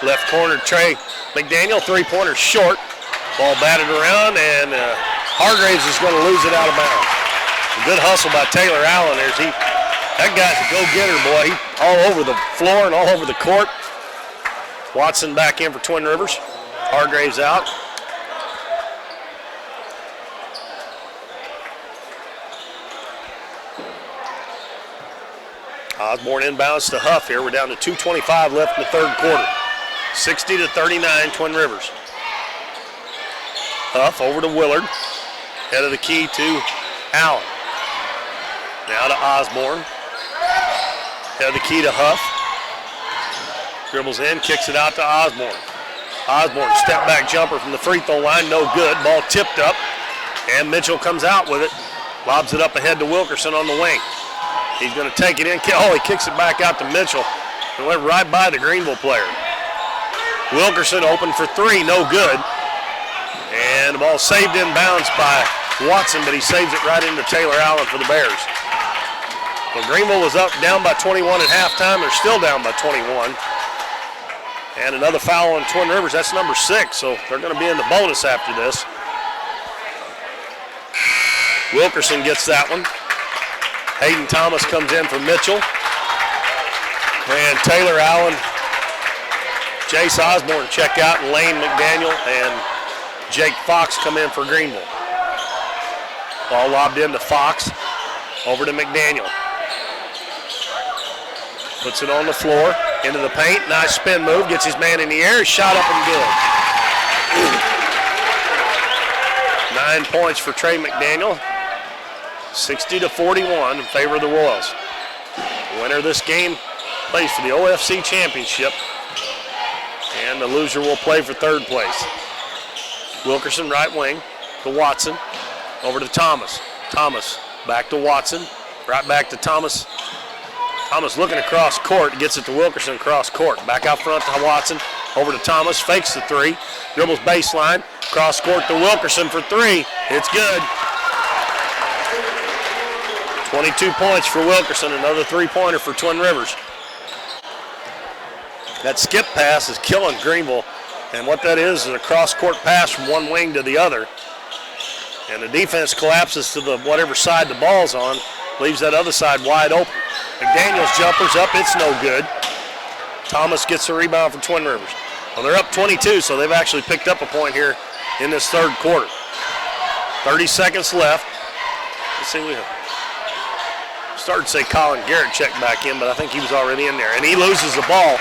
Left corner, Trey McDaniel, three-pointer short. Ball batted around, and Hargraves is going to lose it out of bounds. A good hustle by Taylor Allen. That guy's a go-getter, boy. He's all over the floor and all over the court. Watson back in for Twin Rivers. Hargraves out. Osborne inbounds to Huff here. We're down to 2:25 left in the third quarter. 60-39, Twin Rivers. Huff over to Willard. Head of the key to Allen. Now to Osborne. Head of the key to Huff. Dribbles in, kicks it out to Osborne. Osborne step back jumper from the free throw line, no good. Ball tipped up, and Mitchell comes out with it. Lobs it up ahead to Wilkerson on the wing. He's going to take it in. Oh, he kicks it back out to Mitchell. It went right by the Greenville player. Wilkerson open for three, no good. And the ball saved in bounds by Watson, but he saves it right into Taylor Allen for the Bears. Well, Greenville was down by 21 at halftime. They're still down by 21. And another foul on Twin Rivers. That's number 6, so they're going to be in the bonus after this. Wilkerson gets that one. Hayden Thomas comes in for Mitchell. And Taylor Allen, Jace Osborne check out, and Lane McDaniel and Jake Fox come in for Greenville. Ball lobbed into Fox, over to McDaniel. Puts it on the floor, into the paint, nice spin move, gets his man in the air, shot up and good. 9 points for Trey McDaniel, 60-41 in favor of the Royals. The winner of this game plays for the OFC championship, and the loser will play for third place. Wilkerson right wing to Watson, over to Thomas. Thomas back to Watson, right back to Thomas. Thomas looking across court, gets it to Wilkerson across court. Back out front to Watson, over to Thomas, fakes the three, dribbles baseline, cross court to Wilkerson for three. It's good. 22 points for Wilkerson, another three-pointer for Twin Rivers. That skip pass is killing Greenville, and what that is a cross-court pass from one wing to the other. And the defense collapses to the whatever side the ball's on, leaves that other side wide open. McDaniel's jumper's up, it's no good. Thomas gets the rebound for Twin Rivers. Well, they're up 22, so they've actually picked up a point here in this third quarter. 30 seconds left. Let's see, we started to say Colin Garrett checked back in, but I think he was already in there. And he loses the ball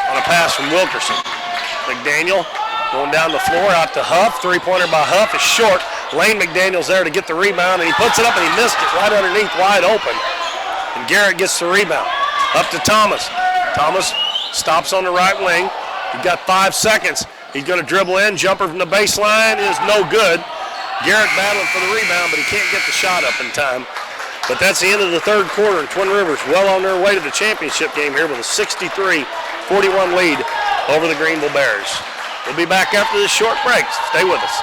on a pass from Wilkerson. McDaniel going down the floor, out to Huff. Three-pointer by Huff is short. Lane McDaniel's there to get the rebound, and he puts it up, and he missed it right underneath, wide open. And Garrett gets the rebound. Up to Thomas. Thomas stops on the right wing. He's got 5 seconds. He's going to dribble in. Jumper from the baseline is no good. Garrett battling for the rebound, but he can't get the shot up in time. But that's the end of the third quarter, and Twin Rivers well on their way to the championship game here with a 63-41 lead over the Greenville Bears. We'll be back after this short break. Stay with us.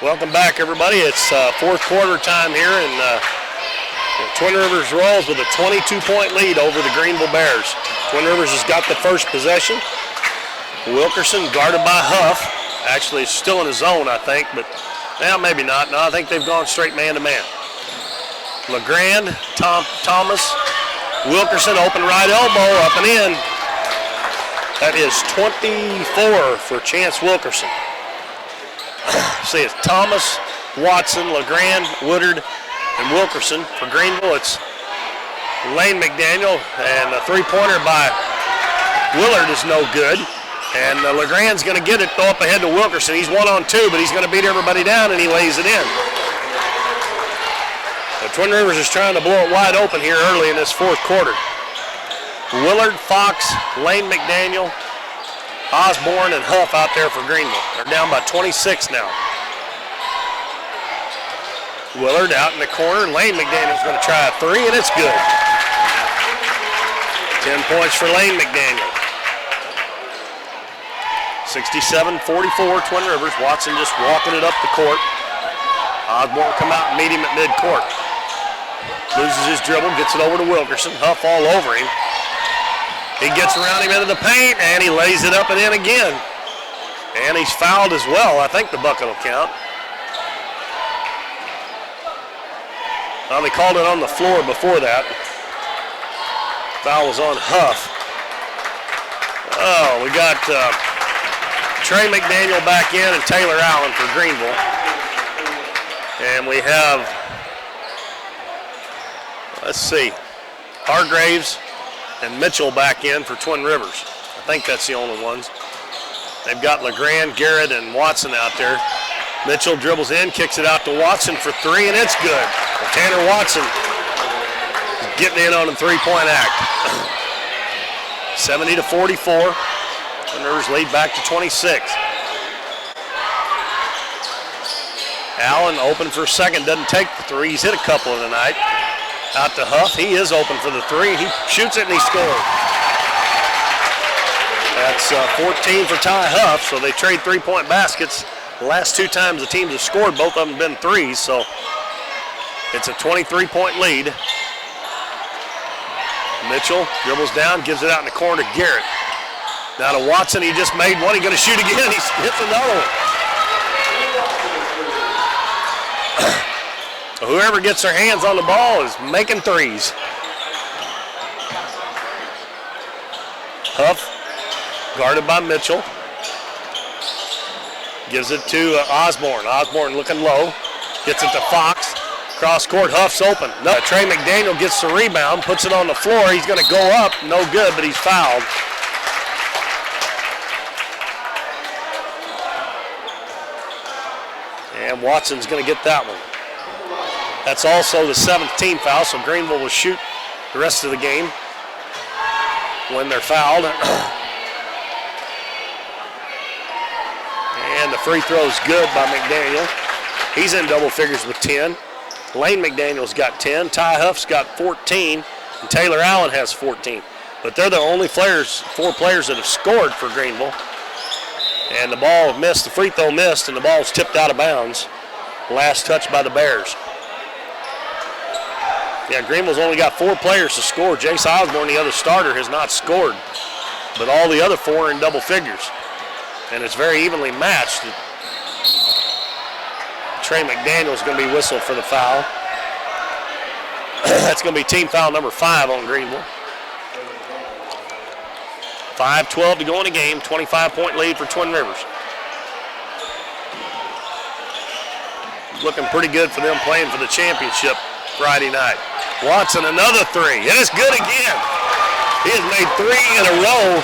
Welcome back, everybody. It's fourth quarter time here, and Twin Rivers Royals with a 22-point lead over the Greenville Bears. Twin Rivers has got the first possession. Wilkerson guarded by Huff. Actually, still in his zone, I think, but now maybe not. No, I think they've gone straight man-to-man. LeGrand, Thomas, Wilkerson, open right elbow, up and in. That is 24 for Chance Wilkerson. See, it's Thomas, Watson, LeGrand, Woodard, and Wilkerson. For Greenville, it's Lane McDaniel, and a three-pointer by Willard is no good. And LeGrand's going to get it, throw up ahead to Wilkerson. He's 1-on-2, but he's going to beat everybody down, and he lays it in. The Twin Rivers is trying to blow it wide open here early in this fourth quarter. Willard, Fox, Lane McDaniel, Osborne, and Huff out there for Greenville. They're down by 26 now. Willard out in the corner. Lane McDaniel's going to try a three, and it's good. 10 points for Lane McDaniel. 67-44, Twin Rivers. Watson just walking it up the court. Osborne come out and meet him at midcourt. Loses his dribble, gets it over to Wilkerson. Huff all over him. He gets around him into the paint, and he lays it up and in again. And he's fouled as well. I think the bucket will count. They called it on the floor before that. Foul was on Huff. Oh, we got Trey McDaniel back in and Taylor Allen for Greenville. And we have, let's see, Hargraves and Mitchell back in for Twin Rivers. I think that's the only ones. They've got LeGrand, Garrett, and Watson out there. Mitchell dribbles in, kicks it out to Watson for three, and it's good. And Tanner Watson is getting in on the three-point act. 70-44. Twin Rivers lead back to 26. Allen open for a second, doesn't take the three. He's hit a couple in the night. Out to Huff. He is open for the three. He shoots it and he scores. That's 14 for Ty Huff, so they trade three-point baskets. The last two times the teams have scored, both of them have been threes, so it's a 23-point lead. Mitchell dribbles down, gives it out in the corner to Garrett. Now to Watson, he just made one. He's going to shoot again. He hits another one. Whoever gets their hands on the ball is making threes. Huff, guarded by Mitchell. Gives it to Osborne. Osborne looking low. Gets it to Fox. Cross court, Huff's open. No, Trey McDaniel gets the rebound, puts it on the floor. He's going to go up. No good, but he's fouled. And Watson's going to get that one. That's also the 7th team foul, so Greenville will shoot the rest of the game when they're fouled. And the free throw is good by McDaniel. He's in double figures with 10. Lane McDaniel's got 10. Ty Huff's got 14. And Taylor Allen has 14. But they're the only players, 4 players that have scored for Greenville. And the ball missed, the free throw missed, and the ball's tipped out of bounds. Last touch by the Bears. Yeah, Greenville's only got 4 players to score. Jace Osborne, the other starter, has not scored. But all the other 4 are in double figures. And it's very evenly matched. Trey McDaniel's going to be whistled for the foul. That's going to be team foul number 5 on Greenville. 5:12 to go in the game. 25-point lead for Twin Rivers. Looking pretty good for them playing for the championship Friday night. Watson, another three. And it's good again. He has made 3 in a row.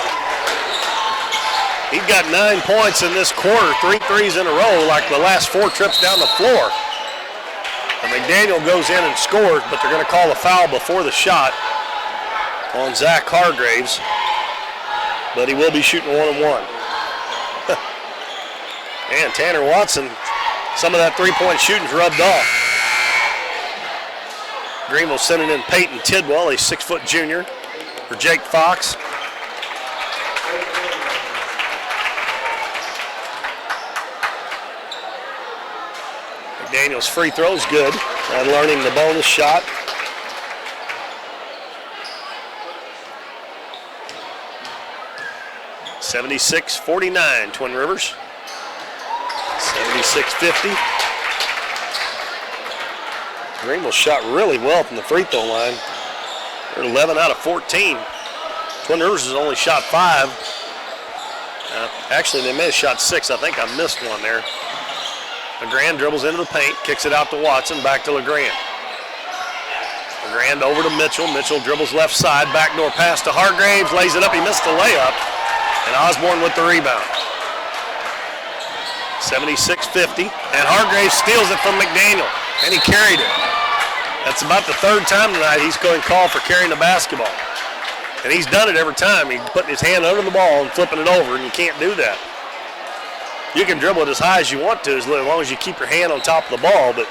He's got 9 points in this quarter, 3 threes in a row, like the last 4 trips down the floor. And McDaniel goes in and scores, but they're going to call a foul before the shot on Zach Hargraves. But he will be shooting 1-on-1. And Tanner Watson, some of that three-point shooting's rubbed off. Greenville sending in Peyton Tidwell, a 6-foot junior, for Jake Fox. McDaniel's free throw's good. And learning the bonus shot. (76-49) Twin Rivers. 76-50. Greenville shot really well from the free throw line. They're 11 out of 14. Twin Rivers has only shot 5. Actually, they may have shot 6. I think I missed one there. LeGrand dribbles into the paint, kicks it out to Watson, back to LeGrand. LeGrand over to Mitchell. Mitchell dribbles left side, backdoor pass to Hargraves, lays it up. He missed the layup, and Osborne with the rebound. 76-50, and Hargraves steals it from McDaniel, and he carried it. That's about the 3rd time tonight he's going to call for carrying the basketball. And he's done it every time. He's putting his hand under the ball and flipping it over, and you can't do that. You can dribble it as high as you want to as long as you keep your hand on top of the ball, but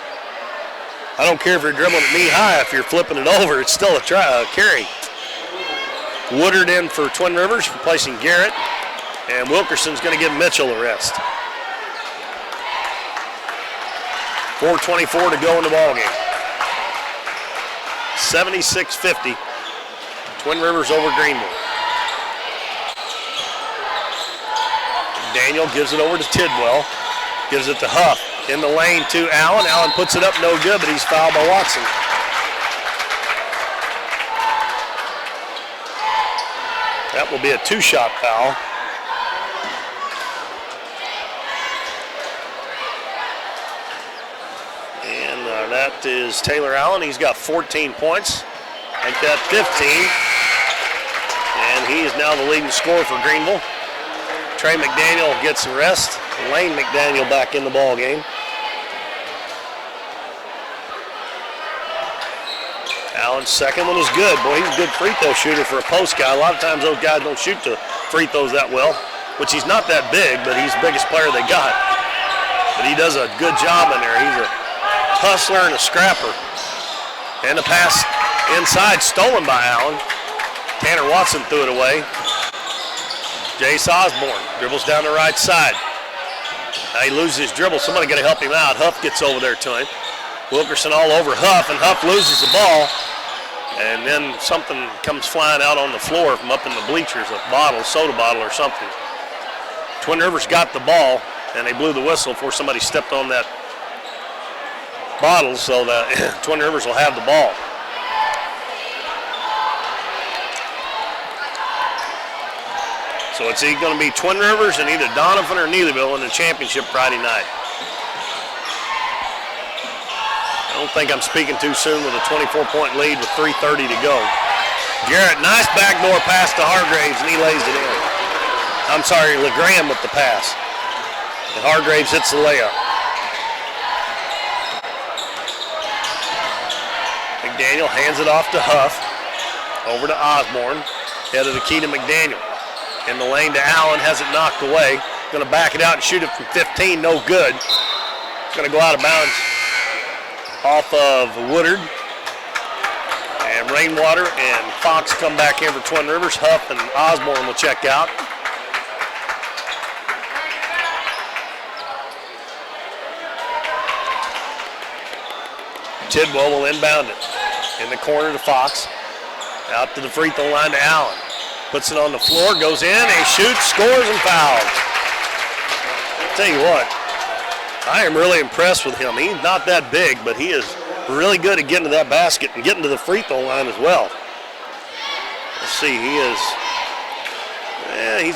I don't care if you're dribbling it knee high. If you're flipping it over, it's still a carry. Woodard in for Twin Rivers, replacing Garrett. And Wilkerson's going to give Mitchell a rest. 4:24 to go in the ballgame. 76-50. Twin Rivers over Greenville. Daniel gives it over to Tidwell. Gives it to Huff. In the lane to Allen. Allen puts it up, no good, but he's fouled by Watson. That will be a two-shot foul. And that is Taylor Allen. He's got 14 points. Make that 15. And he is now the leading scorer for Greenville. Trey McDaniel gets the rest. Lane McDaniel back in the ball game. Allen's second one is good. Boy, he's a good free throw shooter for a post guy. A lot of times those guys don't shoot the free throws that well, which he's not that big, but he's the biggest player they got. But he does a good job in there. He's a hustler and a scrapper. And the pass inside stolen by Allen. Tanner Watson threw it away. Jace Osborne dribbles down the right side. Now he loses his dribble. Somebody got to help him out. Huff gets over there to him. Wilkerson all over Huff, and Huff loses the ball. And then something comes flying out on the floor from up in the bleachers, a bottle, soda bottle or something. Twin Rivers got the ball, and they blew the whistle before somebody stepped on that bottle, so that Twin Rivers will have the ball. So it's either going to be Twin Rivers and either Donovan or Neelyville in the championship Friday night. I don't think I'm speaking too soon with a 24-point lead with 3:30 to go. Garrett, nice backdoor pass to Hargraves, and he lays it in. I'm sorry, LeGrand with the pass. And Hargraves hits the layup. McDaniel hands it off to Huff. Over to Osborne. Head of the key to McDaniel. In the lane to Allen, has it knocked away. Going to back it out and shoot it from 15, no good. Going to go out of bounds off of Woodard. And Rainwater and Fox come back in for Twin Rivers. Huff and Osborne will check out. Tidwell will inbound it. In the corner to Fox. Out to the free throw line to Allen. Puts it on the floor, goes in, and shoots, scores, and fouls. I'll tell you what, I am really impressed with him. He's not that big, but he is really good at getting to that basket and getting to the free throw line as well. Let's see, he's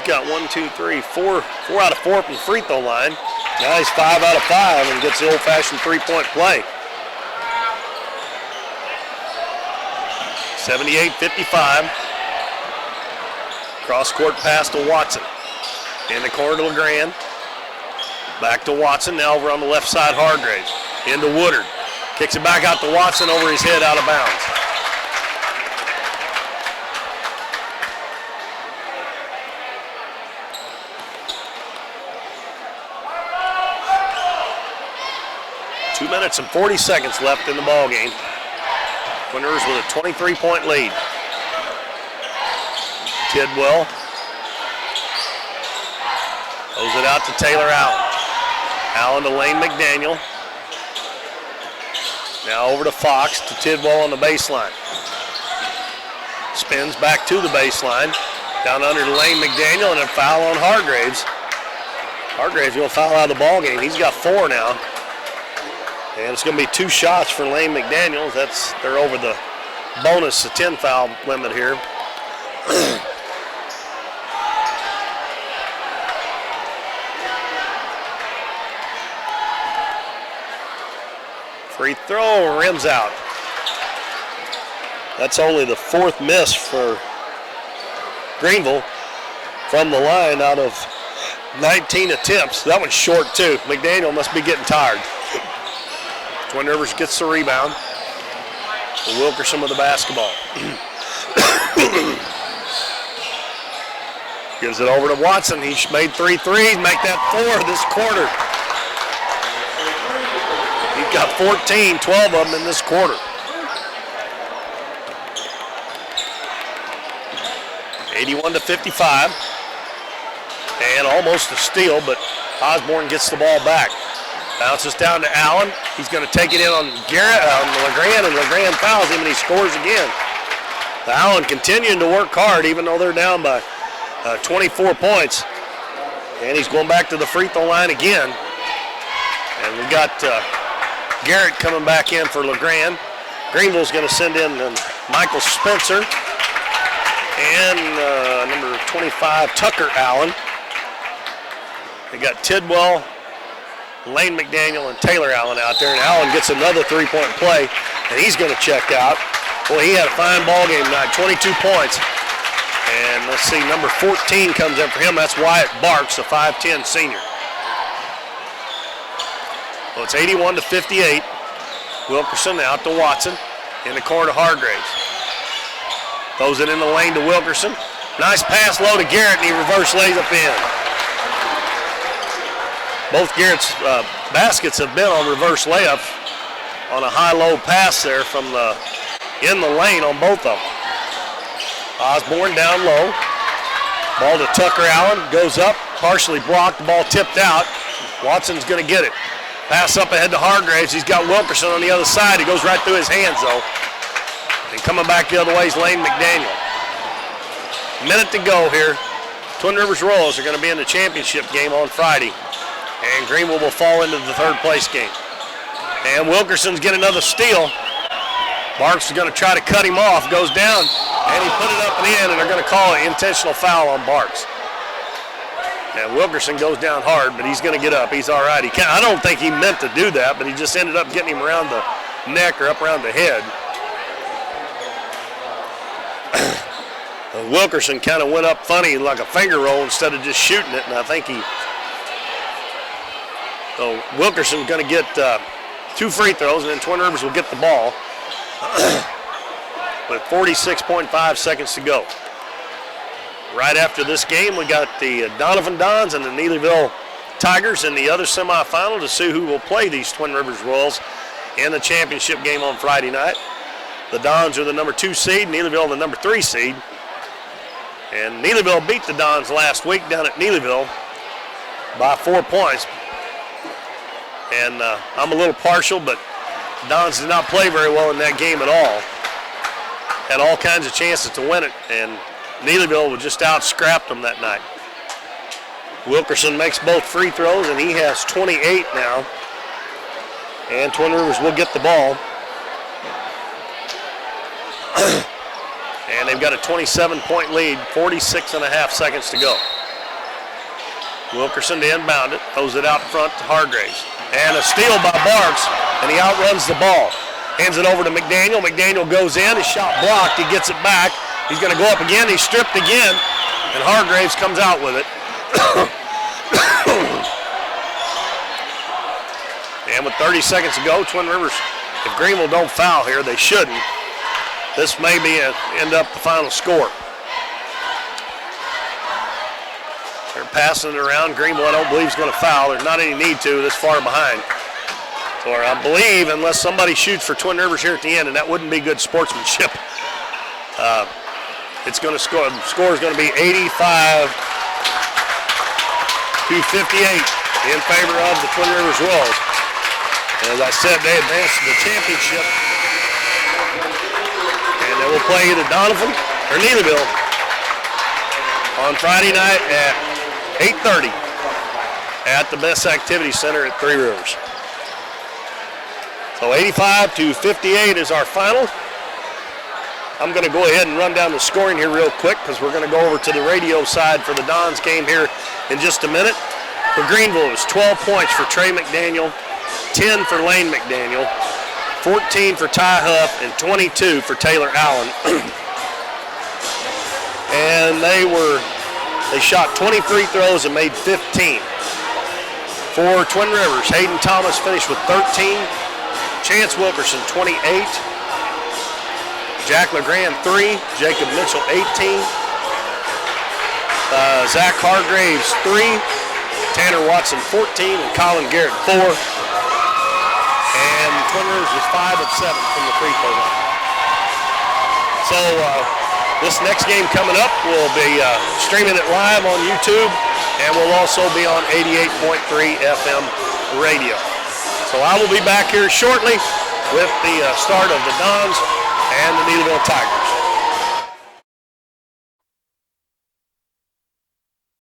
got 4 out of 4 from the free throw line. Now he's 5 out of 5 and gets the old-fashioned three-point play. 78-55. Cross-court pass to Watson. In the corner to LeGrand. Back to Watson, now over on the left side, Hargraves. Into Woodard. Kicks it back out to Watson, over his head, out of bounds. Two minutes and 40 seconds left in the ball game. Twin Rivers with a 23-point lead. Tidwell throws it out to Taylor Allen. Allen to Lane McDaniel. Now over to Fox, to Tidwell on the baseline. Spins back to the baseline. Down under to Lane McDaniel, and a foul on Hargraves. Hargraves will foul out of the ball game. He's got 4 now. And it's going to be 2 shots for Lane McDaniel. They're over the bonus, the 10 foul limit here. Free throw, rims out. That's only the 4th miss for Greenville from the line out of 19 attempts. That one's short too. McDaniel must be getting tired. Twin Rivers gets the rebound. Wilkerson with the basketball. Gives it over to Watson. He made 3 threes, make that 4 this quarter. He's got 14, 12 of them in this quarter. 81-55. And almost a steal, but Osborne gets the ball back. Bounces down to Allen. He's going to take it in on LeGrand, and LeGrand fouls him, and he scores again. Allen continuing to work hard, even though they're down by 24 points. And he's going back to the free throw line again. And we got Garrett coming back in for LeGrand. Greenville's going to send in Michael Spencer and number 25, Tucker Allen. They got Tidwell, Lane McDaniel, and Taylor Allen out there. And Allen gets another three-point play, and he's going to check out. Boy, he had a fine ball game tonight, 22 points. And let's see, number 14 comes in for him. That's Wyatt Barks, a 5'10 senior. Well, it's 81-58. Wilkerson out to Watson. In the corner to Hargraves. Throws it in the lane to Wilkerson. Nice pass low to Garrett, and he reverse lays up in. Both Garrett's baskets have been on reverse layups on a high-low pass there from in the lane on both of them. Osborne down low. Ball to Tucker Allen. Goes up, partially blocked. The ball tipped out. Watson's going to get it. Pass up ahead to Hargraves. He's got Wilkerson on the other side. He goes right through his hands, though. And coming back the other way is Lane McDaniel. Minute to go here. Twin Rivers Royals are going to be in the championship game on Friday. And Greenville will fall into the third place game. And Wilkerson's getting another steal. Barks is going to try to cut him off. Goes down, and he put it up and in, and they're going to call an intentional foul on Barks. And Wilkerson goes down hard, but he's going to get up. He's all right. I don't think he meant to do that, but he just ended up getting him around the neck or up around the head. Wilkerson kind of went up funny like a finger roll instead of just shooting it, and I think Wilkerson's going to get 2 free throws, and then Twin Rivers will get the ball with 46.5 seconds to go. Right after this game, we got the Donovan Dons and the Neelyville Tigers in the other semifinal to see who will play these Twin Rivers Royals in the championship game on Friday night. The Dons are the number 2 seed, Neelyville the number 3 seed. And Neelyville beat the Dons last week down at Neelyville by 4 points. And I'm a little partial, but Dons did not play very well in that game at all. Had all kinds of chances to win it, and Neelyville was just out-scrapped them that night. Wilkerson makes both free throws, and he has 28 now. And Twin Rivers will get the ball. And they've got a 27-point lead, 46.5 seconds to go. Wilkerson to inbound it, throws it out front to Hargraves. And a steal by Barks, and he outruns the ball. Hands it over to McDaniel. McDaniel goes in, his shot blocked, he gets it back. He's going to go up again, he's stripped again, and Hargraves comes out with it. And with 30 seconds to go, Twin Rivers, if Greenville don't foul here, they shouldn't. This may end up the final score. They're passing it around. Greenville, I don't believe, is going to foul. There's not any need to this far behind. Or I believe, unless somebody shoots for Twin Rivers here at the end, and that wouldn't be good sportsmanship. It's going to score. The score is going to be 85-58 in favor of the Twin Rivers Royals. And as I said, they advanced to the championship. And they will play either Donovan or Neelyville on Friday night at 8:30 at the Best Activity Center at Three Rivers. So 85-58 is our final. I'm going to go ahead and run down the scoring here real quick because we're going to go over to the radio side for the Dons game here in just a minute. For Greenville, it was 12 points for Trey McDaniel, 10 for Lane McDaniel, 14 for Ty Huff, and 22 for Taylor Allen. And they shot 20 free throws and made 15. For Twin Rivers, Hayden Thomas finished with 13, Chance Wilkerson 28, Jack LeGrand 3, Jacob Mitchell 18, Zach Hargraves 3, Tanner Watson 14, and Colin Garrett 4. And Twin Rivers was 5 of 7 from the free throw line. So this next game coming up, we'll be streaming it live on YouTube and we'll also be on 88.3 FM radio. So I will be back here shortly with the start of the Dons and the Needleville Tigers.